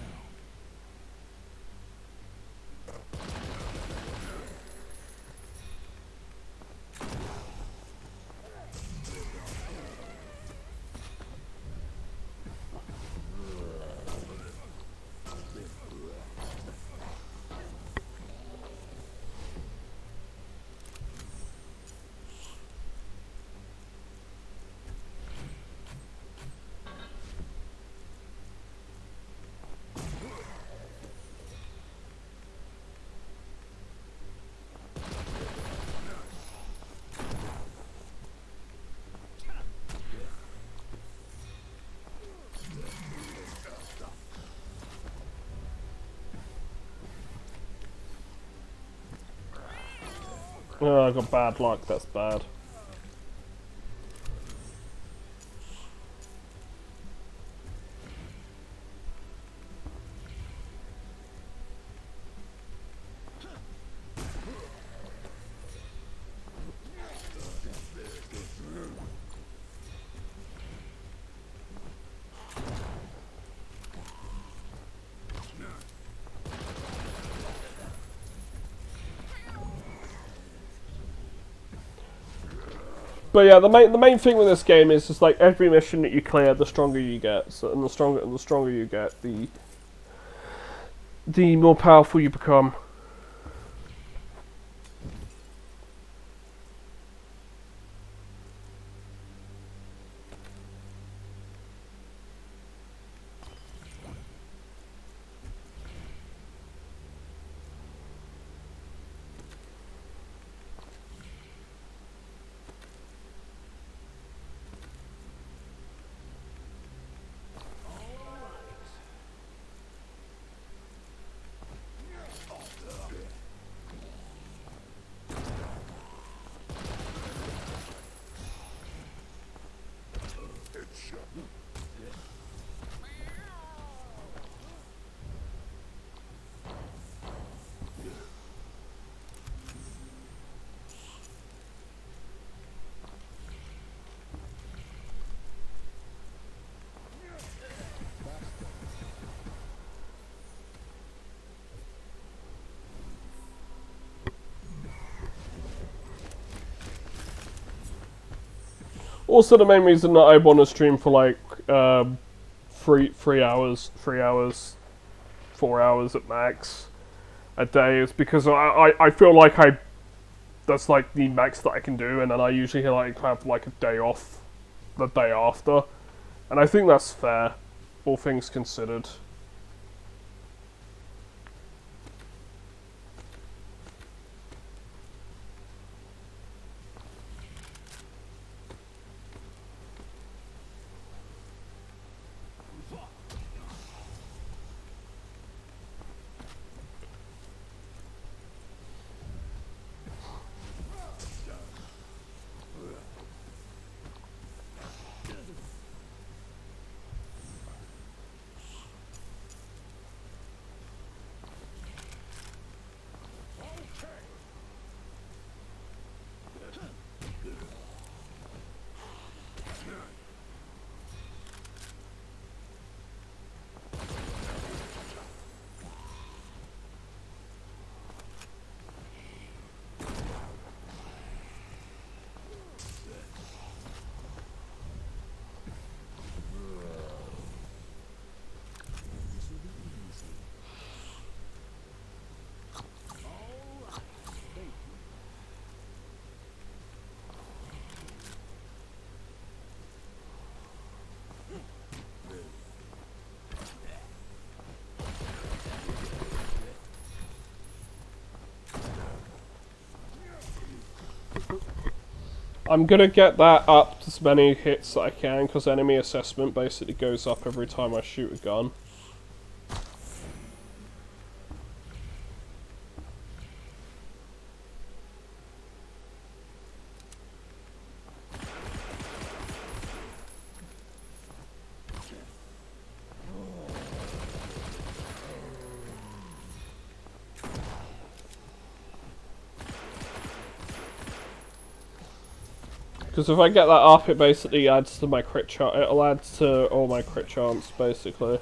Oh, I got bad luck. That's bad. But yeah, the main thing with this game is just like every mission that you clear, the stronger you get. So, and the stronger you get, the more powerful you become. Also, the main reason that I want to stream for like 3 hours, 4 hours at max a day is because I feel like that's like the max that I can do, and then I usually like have like a day off the day after, and I think that's fair, all things considered. I'm gonna get that up to as many hits that I can, because enemy assessment basically goes up every time I shoot a gun. Because if I get that up, it basically adds to my crit chance. It'll add to all my crit chance, basically.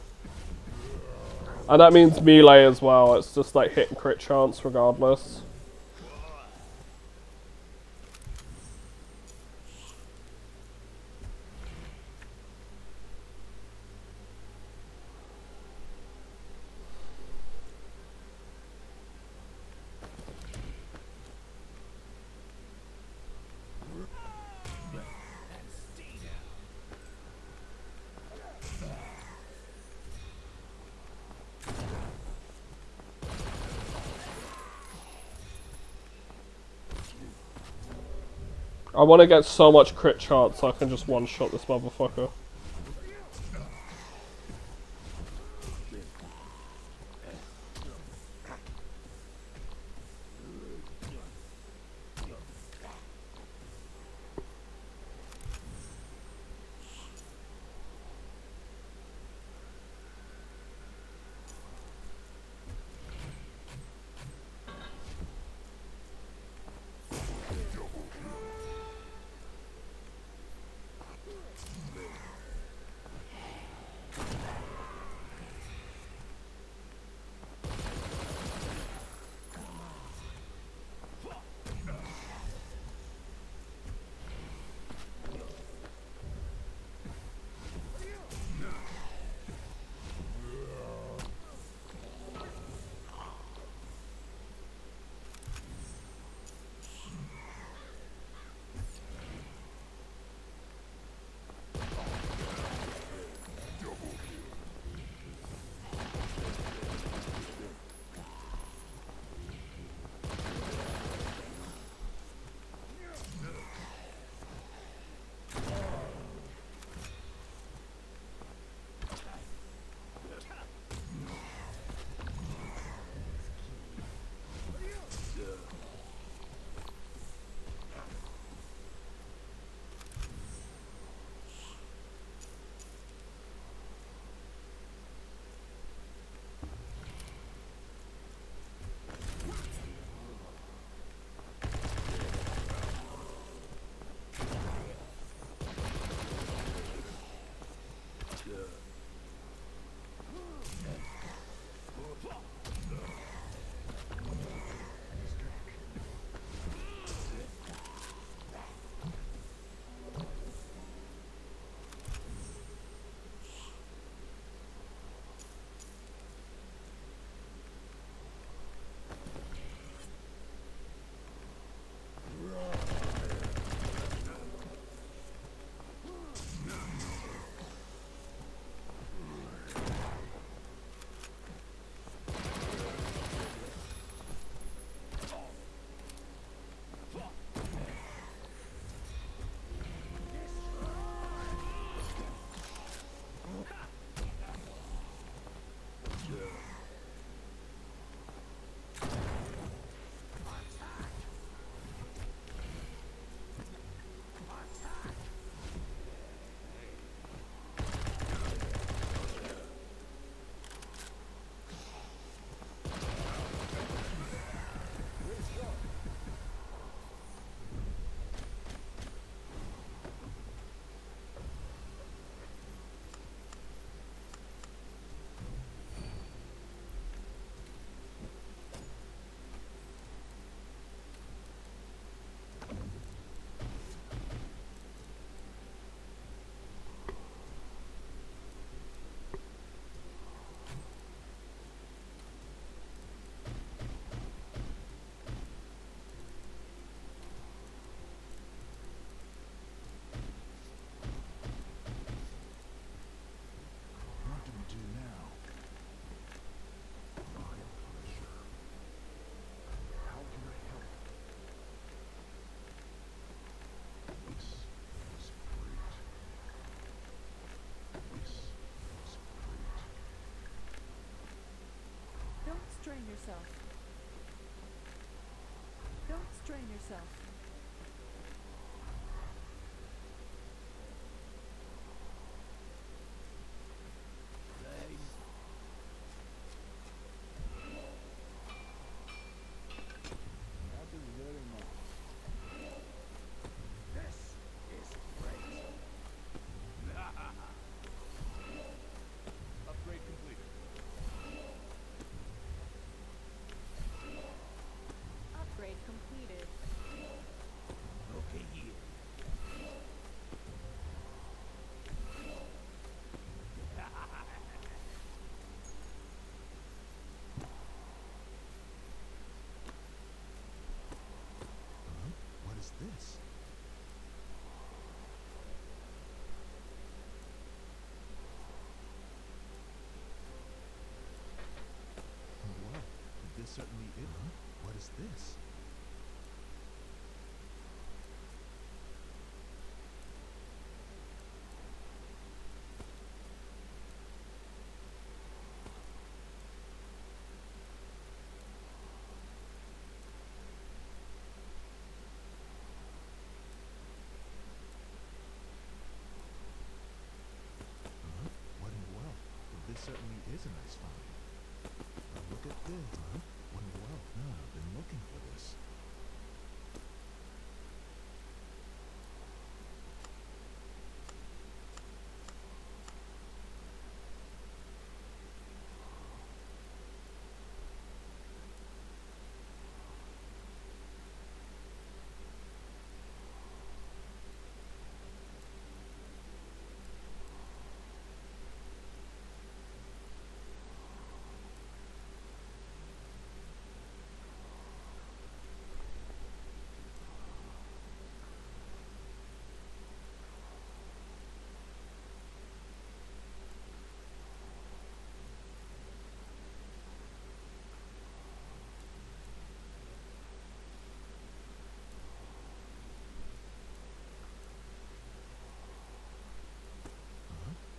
And that means melee as well. It's just like hit and crit chance regardless. I want to get so much crit chance so I can just one-shot this motherfucker. strain yourself. Don't strain yourself. Upgrade completed. Upgrade completed. Okay, here. What is this? Well, this certainly is. What is this? What in the world? This certainly is a nice find. Look at this. What in the world? I've been looking for this.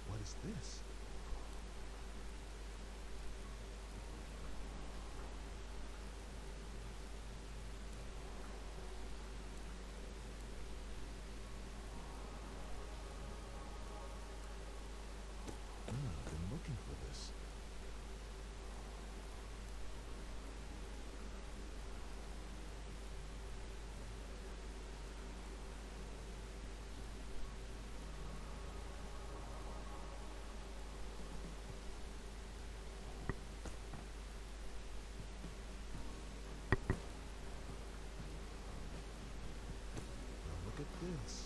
What is this? I've been looking for this. Look at this.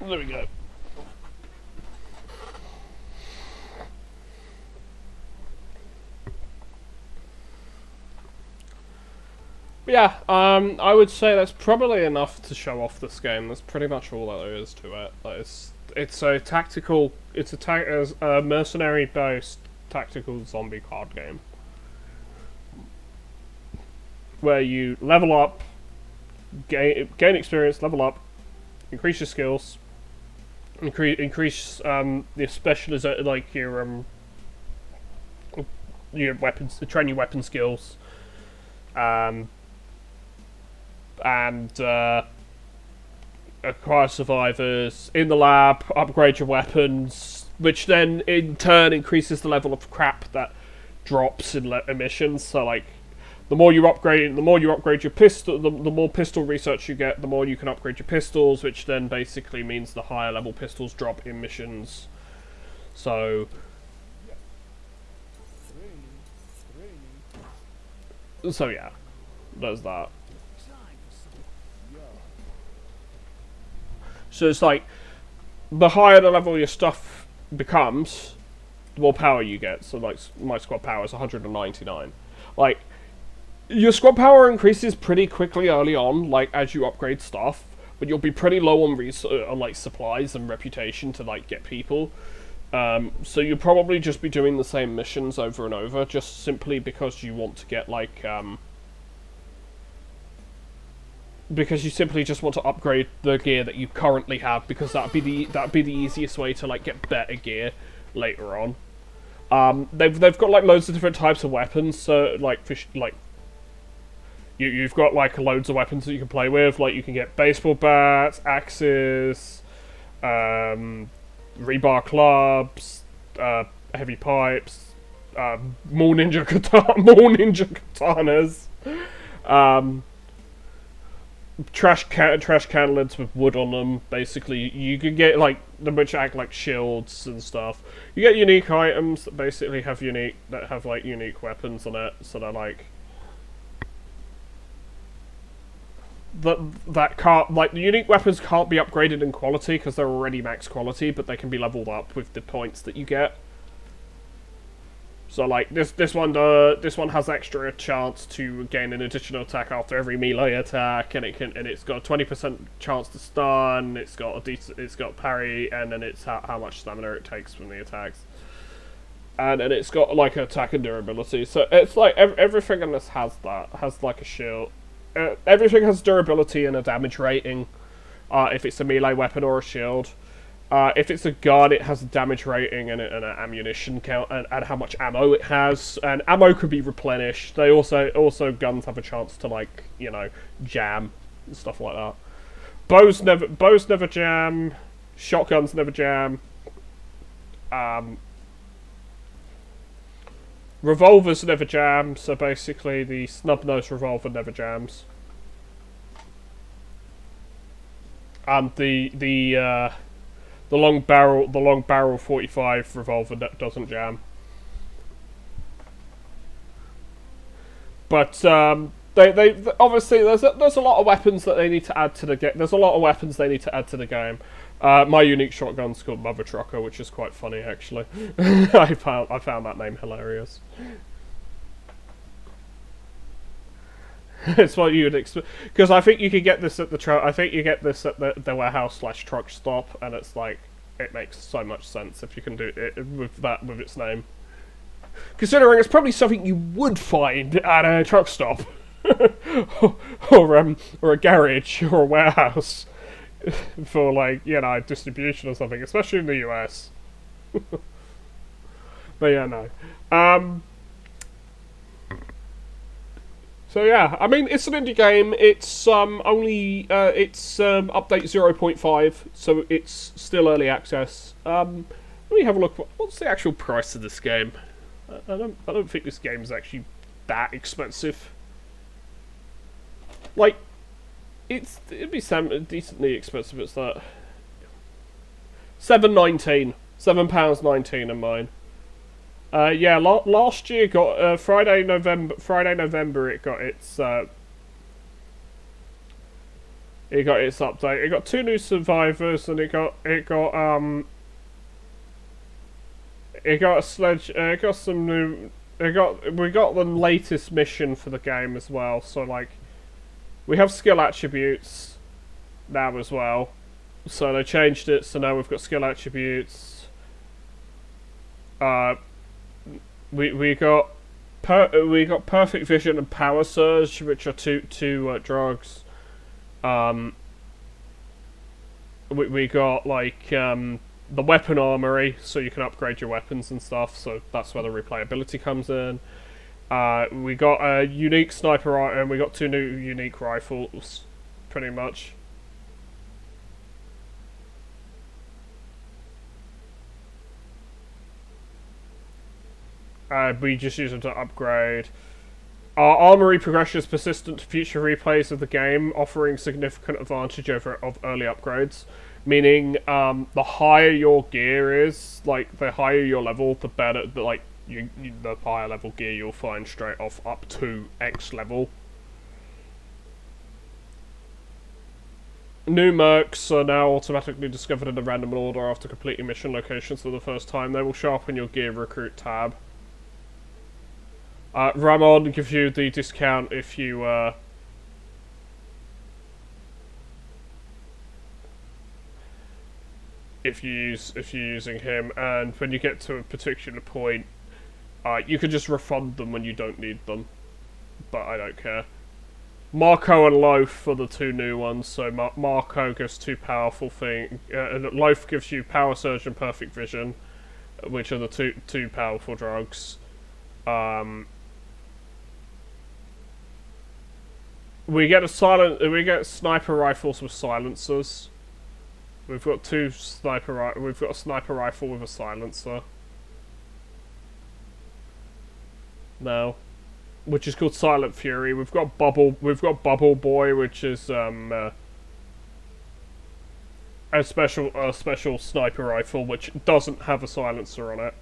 There we go. But yeah, I would say that's probably enough to show off this game. That's pretty much all that there is to it. Like, it's a tactical, it's a mercenary-based tactical zombie card game where you level up, gain experience, level up, increase your skills, increase the specialization, like your weapons, train your weapon skills, and acquire survivors in the lab, upgrade your weapons, which then in turn increases the level of crap that drops in emissions. So like, the more you upgrade your pistol, the more pistol research you get, the more you can upgrade your pistols, which then basically means the higher level pistols drop in missions. So yeah, there's that. So it's like, the higher the level your stuff becomes, the more power you get. So like, my squad power is 199. Like, your squad power increases pretty quickly early on, like as you upgrade stuff, but you'll be pretty low on like supplies and reputation to like get people. So you'll probably just be doing the same missions over and over, just simply because you want to get like because you simply just want to upgrade the gear that you currently have, because that'd be the easiest way to like get better gear later on. They've got like loads of different types of weapons, so like you've got like loads of weapons that you can play with. Like you can get baseball bats, axes, rebar clubs, heavy pipes, more ninja katanas, trash can lids with wood on them. Basically, you can get like which act like shields and stuff. You get unique items that basically have unique weapons on it. So they're like that can't, like, the unique weapons can't be upgraded in quality because they're already max quality, but they can be leveled up with the points that you get. So like this one has extra chance to gain an additional attack after every melee attack, and it's got a 20% chance to stun. It's got parry, and then it's how much stamina it takes from the attacks, and it's got like attack and durability. So it's like everything in this has like a shield. Everything has durability and a damage rating. If it's a melee weapon or a shield. If it's a gun, it has a damage rating and an ammunition count, and how much ammo it has. And ammo could be replenished. They also guns have a chance to, like, you know, jam and stuff like that. Bows never jam. Shotguns never jam. Revolvers never jam. So basically, the snub-nosed revolver never jams. And the long barrel 45 revolver doesn't jam. But they obviously there's a lot of weapons that they need to add to the game. There's a lot of weapons they need to add to the game. My unique shotgun's called Mother Trucker, which is quite funny actually. I found that name hilarious. It's what you would expect, because I think you could get this at the warehouse/truck stop, and it's like, it makes so much sense if you can do it with its name. Considering it's probably something you would find at a truck stop, or a garage or a warehouse for, like, you know, distribution or something, especially in the US. But yeah, no. So yeah, I mean, it's an indie game. It's only update 0.5, so it's still early access. Let me have a look. What's the actual price of this game? I don't think this game is actually that expensive. Like, it'd be decently expensive. It's that £7.19 on mine. Yeah, last year got Friday, November. It got its update. It got 2 new survivors, and it got a sledge. It got some new. We got the latest mission for the game as well. So like, we have skill attributes now as well. So they changed it. So now we've got skill attributes. we got we got perfect vision and power surge, which are two drugs. Um, we got like the weapon armory, so you can upgrade your weapons and stuff. So that's where the replayability comes in. We got a unique sniper and we got two new unique rifles, pretty much. We just use them to upgrade. Our armory progression is persistent to future replays of the game, offering significant advantage over of early upgrades. Meaning, the higher your gear is, like the higher your level, the better. The higher level gear you'll find straight off up to X level. New mercs are now automatically discovered in a random order after completing mission locations for the first time. They will show up in your gear recruit tab. Ramon gives you the discount if you if you're using him, and when you get to a particular point, you can just refund them when you don't need them. But I don't care. Marco and Loaf are the two new ones. So Marco gives two powerful things. Loaf gives you Power Surge and Perfect Vision, which are the two powerful drugs. We get sniper rifles with silencers. We've got we've got a sniper rifle with a silencer now, which is called Silent Fury. We've got Bubble Boy, which is a special sniper rifle which doesn't have a silencer on it.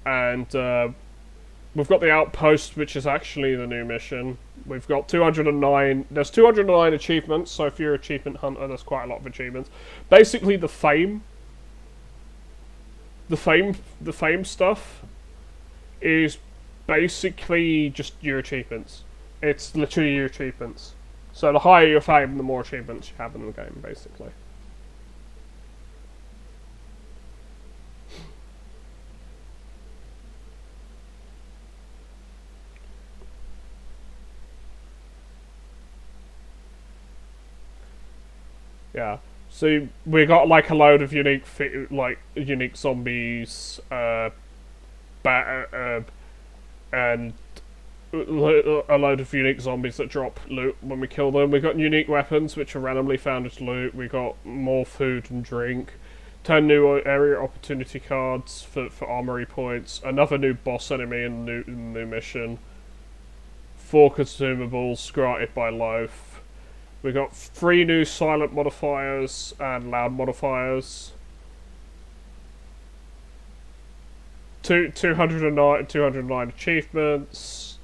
And we've got the Outpost, which is actually the new mission. We've got 209. There's 209 achievements, so if you're an achievement hunter, there's quite a lot of achievements. Basically, the fame stuff is basically just your achievements. It's literally your achievements. So the higher your fame, the more achievements you have in the game, basically. Yeah. So we got like a load of unique zombies, and a load of unique zombies that drop loot when we kill them. We got unique weapons which are randomly found as loot. We got more food and drink. 10 new area opportunity cards for armory points. Another new boss enemy and new mission. 4 consumables granted by Loaf. We got 3 new silent modifiers and loud modifiers. 209 achievements.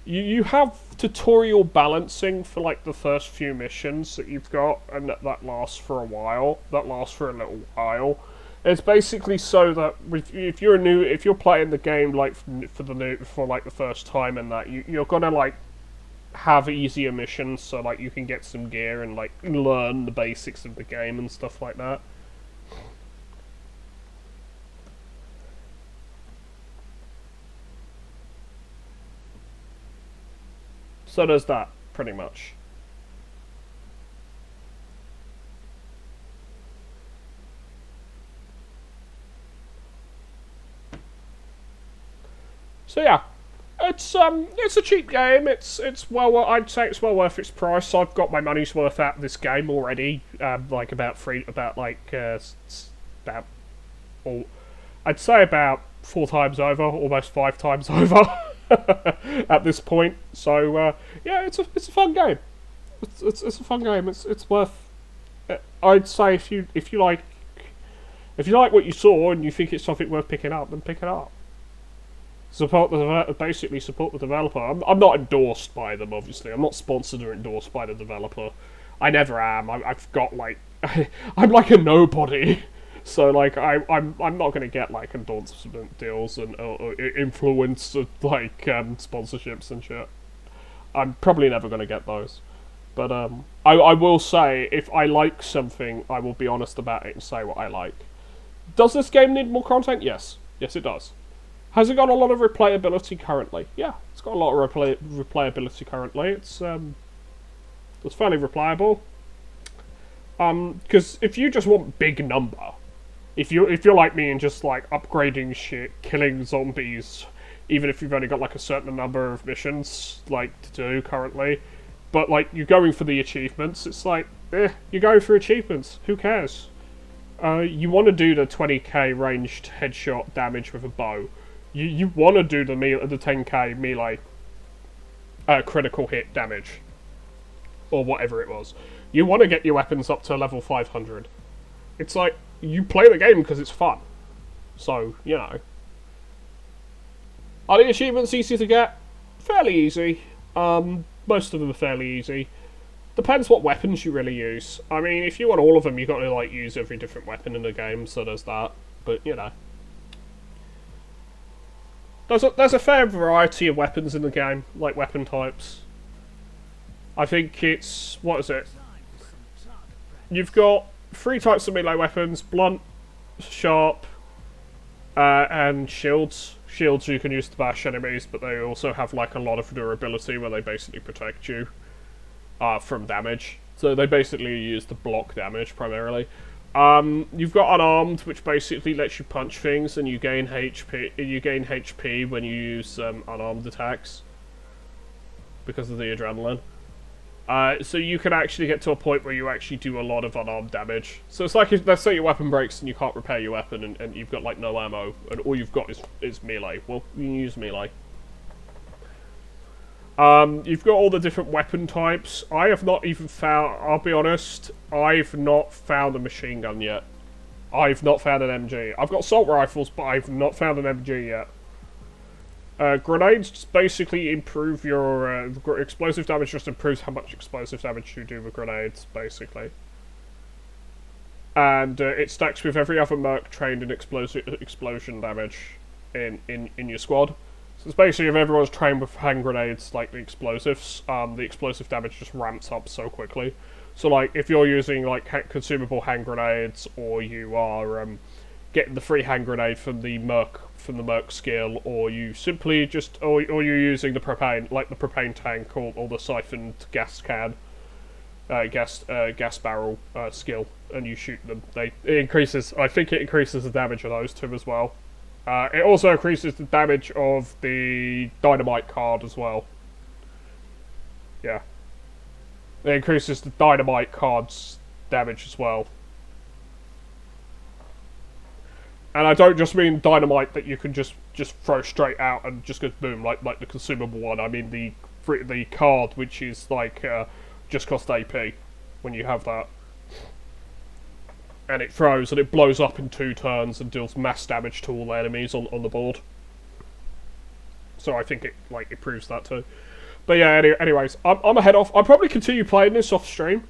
You have tutorial balancing for like the first few missions that you've got, and that lasts for a while. That lasts for a little while. It's basically so that if you're playing the game like for the first time and that you're gonna like have easier missions, so like you can get some gear and like learn the basics of the game and stuff like that. So there's that, pretty much. So yeah. It's a cheap game. I'd say it's well worth its price. I've got my money's worth out of this game already. I'd say about 4 times over, almost 5 times over at this point. So yeah, it's a fun game. It's a fun game. It's worth. I'd say if you like what you saw and you think it's something worth picking up, then pick it up. Basically support the developer. I'm not endorsed by them, obviously. I'm not sponsored or endorsed by the developer. I never am. I've got like I'm like a nobody, so like I'm not gonna get like endorsement deals and or influence like sponsorships and shit. I'm probably never gonna get those. But I will say if I like something, I will be honest about it and say what I like. Does this game need more content? Yes. Yes, it does. Has it got a lot of replayability currently? Yeah, it's got a lot of replayability currently. It's fairly replayable. Because if you just want big number, if you're like me and just like upgrading shit, killing zombies, even if you've only got like a certain number of missions like to do currently, but like you're going for the achievements, it's like, you're going for achievements. Who cares? You want to do the 20k ranged headshot damage with a bow. You want to do the 10k melee critical hit damage, or whatever it was. You want to get your weapons up to level 500. It's like, you play the game because it's fun. So, you know. Are the achievements easy to get? Fairly easy. Most of them are fairly easy. Depends what weapons you really use. I mean, if you want all of them, you've got to, like, use every different weapon in the game, so there's that. But, you know. There's a fair variety of weapons in the game, like weapon types. I think it's... what is it? You've got 3 types of melee weapons: blunt, sharp, and shields. Shields you can use to bash enemies, but they also have like a lot of durability where they basically protect you from damage. So they basically use to block damage primarily. You've got unarmed, which basically lets you punch things, and you gain HP. You gain HP when you use unarmed attacks because of the adrenaline. So you can actually get to a point where you actually do a lot of unarmed damage. So it's like, let's say your weapon breaks and you can't repair your weapon, and you've got like no ammo, and all you've got is melee. Well, you can use melee. You've got all the different weapon types. I have not even found, I'll be honest, I've not found a machine gun yet. I've not found an MG. I've got assault rifles, but I've not found an MG yet. Grenades just basically improve your explosive damage. Just improves how much explosive damage you do with grenades, basically. And it stacks with every other merc trained in explosion damage in your squad. So it's basically, if everyone's trained with hand grenades, like the explosives damage just ramps up so quickly. So like, if you're using like consumable hand grenades, or you are getting the free hand grenade from the merc skill, or you simply just, or you're using the propane, like the propane tank, or the siphoned gas can, gas barrel skill, and you shoot them. It increases. I think it increases the damage of those two as well. It also increases the damage of the dynamite card as well. Yeah. It increases the dynamite card's damage as well. And I don't just mean dynamite that you can just throw straight out and just go boom, like the consumable one. I mean the card, which is like just cost AP when you have that. And it throws and it blows up in 2 turns and deals mass damage to all enemies on the board. So I think it like improves that too. But yeah, anyways, I'm ahead off. I'll probably continue playing this off stream.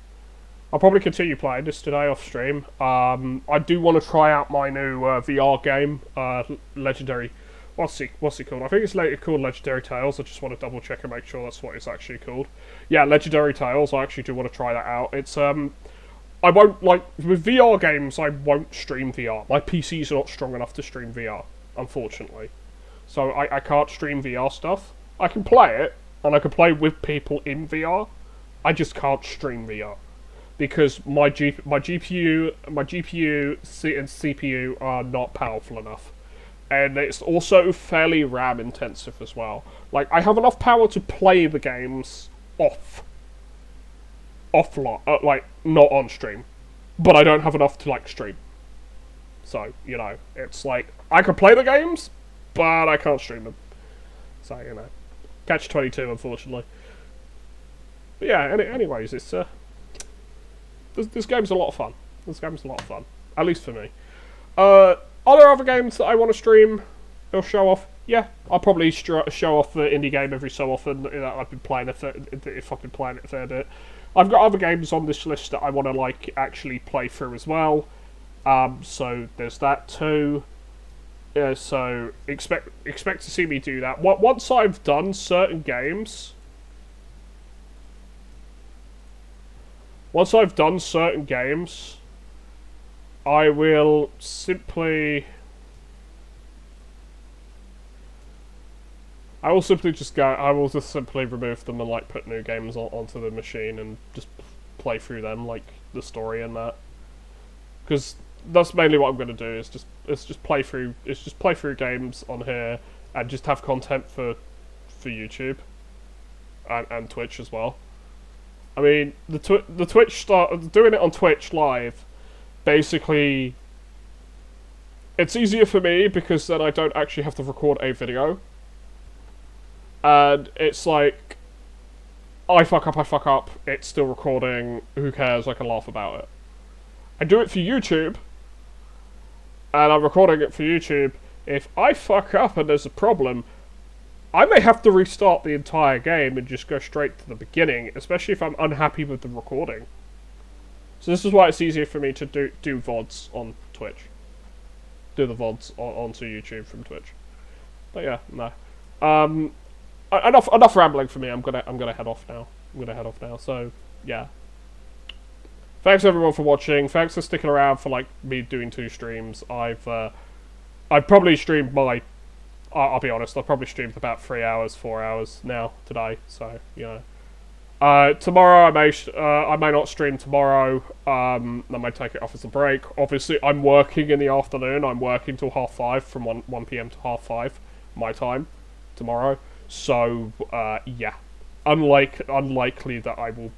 I'll probably continue playing this today off stream. I do want to try out my new VR game, Legendary. What's it called? I think it's called Legendary Tales. I just want to double check and make sure that's what it's actually called. Yeah, Legendary Tales. I actually do want to try that out. It's I won't, like, with VR games, I won't stream VR. My PC's not strong enough to stream VR, unfortunately. So I can't stream VR stuff. I can play it, and I can play with people in VR. I just can't stream VR. Because my GPU and CPU are not powerful enough. And it's also fairly RAM intensive as well. Like, I have enough power to play the games offline, like, not on stream. But I don't have enough to, like, stream. So, you know, it's like, I can play the games, but I can't stream them. So, you know, catch-22, unfortunately. But yeah, anyways, it's, this game's a lot of fun. This game's a lot of fun. At least for me. Are there other games that I want to stream or show off? Yeah, I'll probably show off the indie game every so often. You know, I've been playing if I've been playing it a fair bit. I've got other games on this list that I want to like actually play through as well. So there's that too. Yeah, so expect to see me do that. Once I've done certain games. I will simply... I will simply remove them and like put new games onto the machine and just play through them, like the story and that. Because that's mainly what I'm gonna do. Is just play through games on here and just have content for YouTube and Twitch as well. I mean, the Twitch doing it on Twitch live. Basically, it's easier for me because then I don't actually have to record a video. And it's like, I fuck up, it's still recording, who cares, I can laugh about it. I do it for YouTube, and I'm recording it for YouTube. If I fuck up and there's a problem, I may have to restart the entire game and just go straight to the beginning, especially if I'm unhappy with the recording. So this is why it's easier for me to do VODs on Twitch. Do the VODs onto YouTube from Twitch. But yeah, no. Enough rambling for me. I'm gonna head off now. So yeah. Thanks everyone for watching. Thanks for sticking around for like me doing 2 streams. I've probably streamed my. I'll be honest. I've probably streamed about 3 hours, 4 hours now today. So you know. Tomorrow I may not stream tomorrow. I might take it off as a break. Obviously, I'm working in the afternoon. I'm working till 5:30 from 1 p.m. to 5:30 my time tomorrow. So yeah, unlikely that I will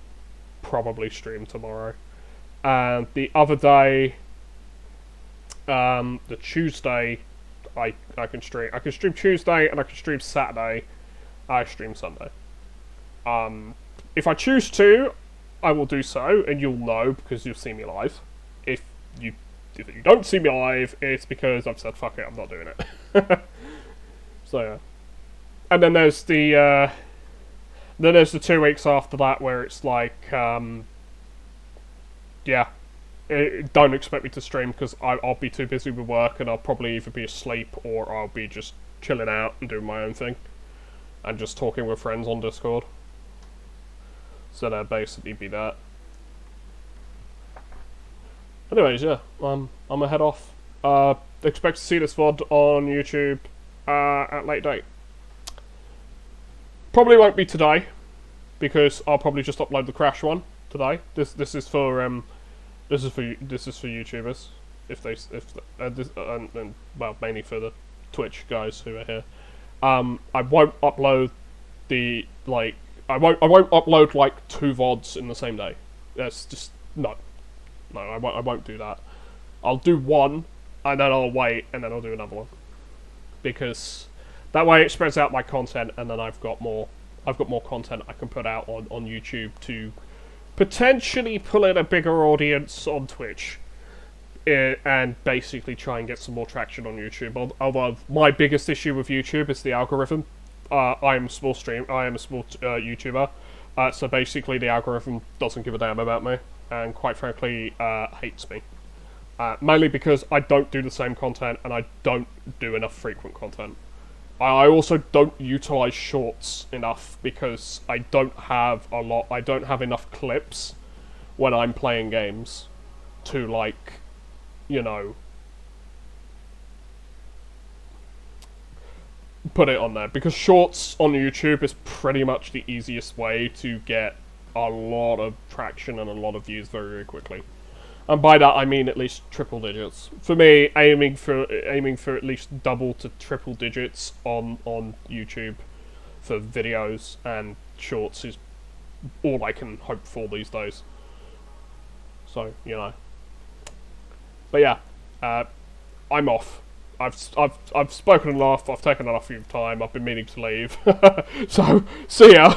probably stream tomorrow. And the other day, the Tuesday, I can stream. I can stream Tuesday and I can stream Saturday. I stream Sunday. If I choose to, I will do so, and you'll know because you'll see me live. If you don't see me live, it's because I've said fuck it, I'm not doing it. So yeah. And then there's the 2 weeks after that where it's like, yeah, don't expect me to stream because I'll be too busy with work and I'll probably either be asleep or I'll be just chilling out and doing my own thing and just talking with friends on Discord. So that'd basically be that. Anyways, yeah, I'm gonna head off. Expect to see this VOD on YouTube at late date. Probably won't be today, because I'll probably just upload the Crash one today. This is for YouTubers, well, mainly for the Twitch guys who are here. I won't upload I won't upload like 2 VODs in the same day. That's just no, I won't do that. I'll do one, and then I'll wait, and then I'll do another one, because that way it spreads out my content, and then I've got more content I can put out on YouTube to potentially pull in a bigger audience on Twitch, and basically try and get some more traction on YouTube. Although my biggest issue with YouTube is the algorithm. I am a small YouTuber, so basically the algorithm doesn't give a damn about me, and quite frankly, hates me. Mainly because I don't do the same content, and I don't do enough frequent content. I also don't utilize shorts enough, because I don't have enough clips when I'm playing games to, like, you know, put it on there, because shorts on YouTube is pretty much the easiest way to get a lot of traction and a lot of views very, very quickly. And by that I mean at least triple digits. For me, aiming for at least double to triple digits on YouTube for videos and shorts is all I can hope for these days. So, you know. But yeah, I'm off. I've spoken enough, I've taken enough of your time, I've been meaning to leave. So, see ya!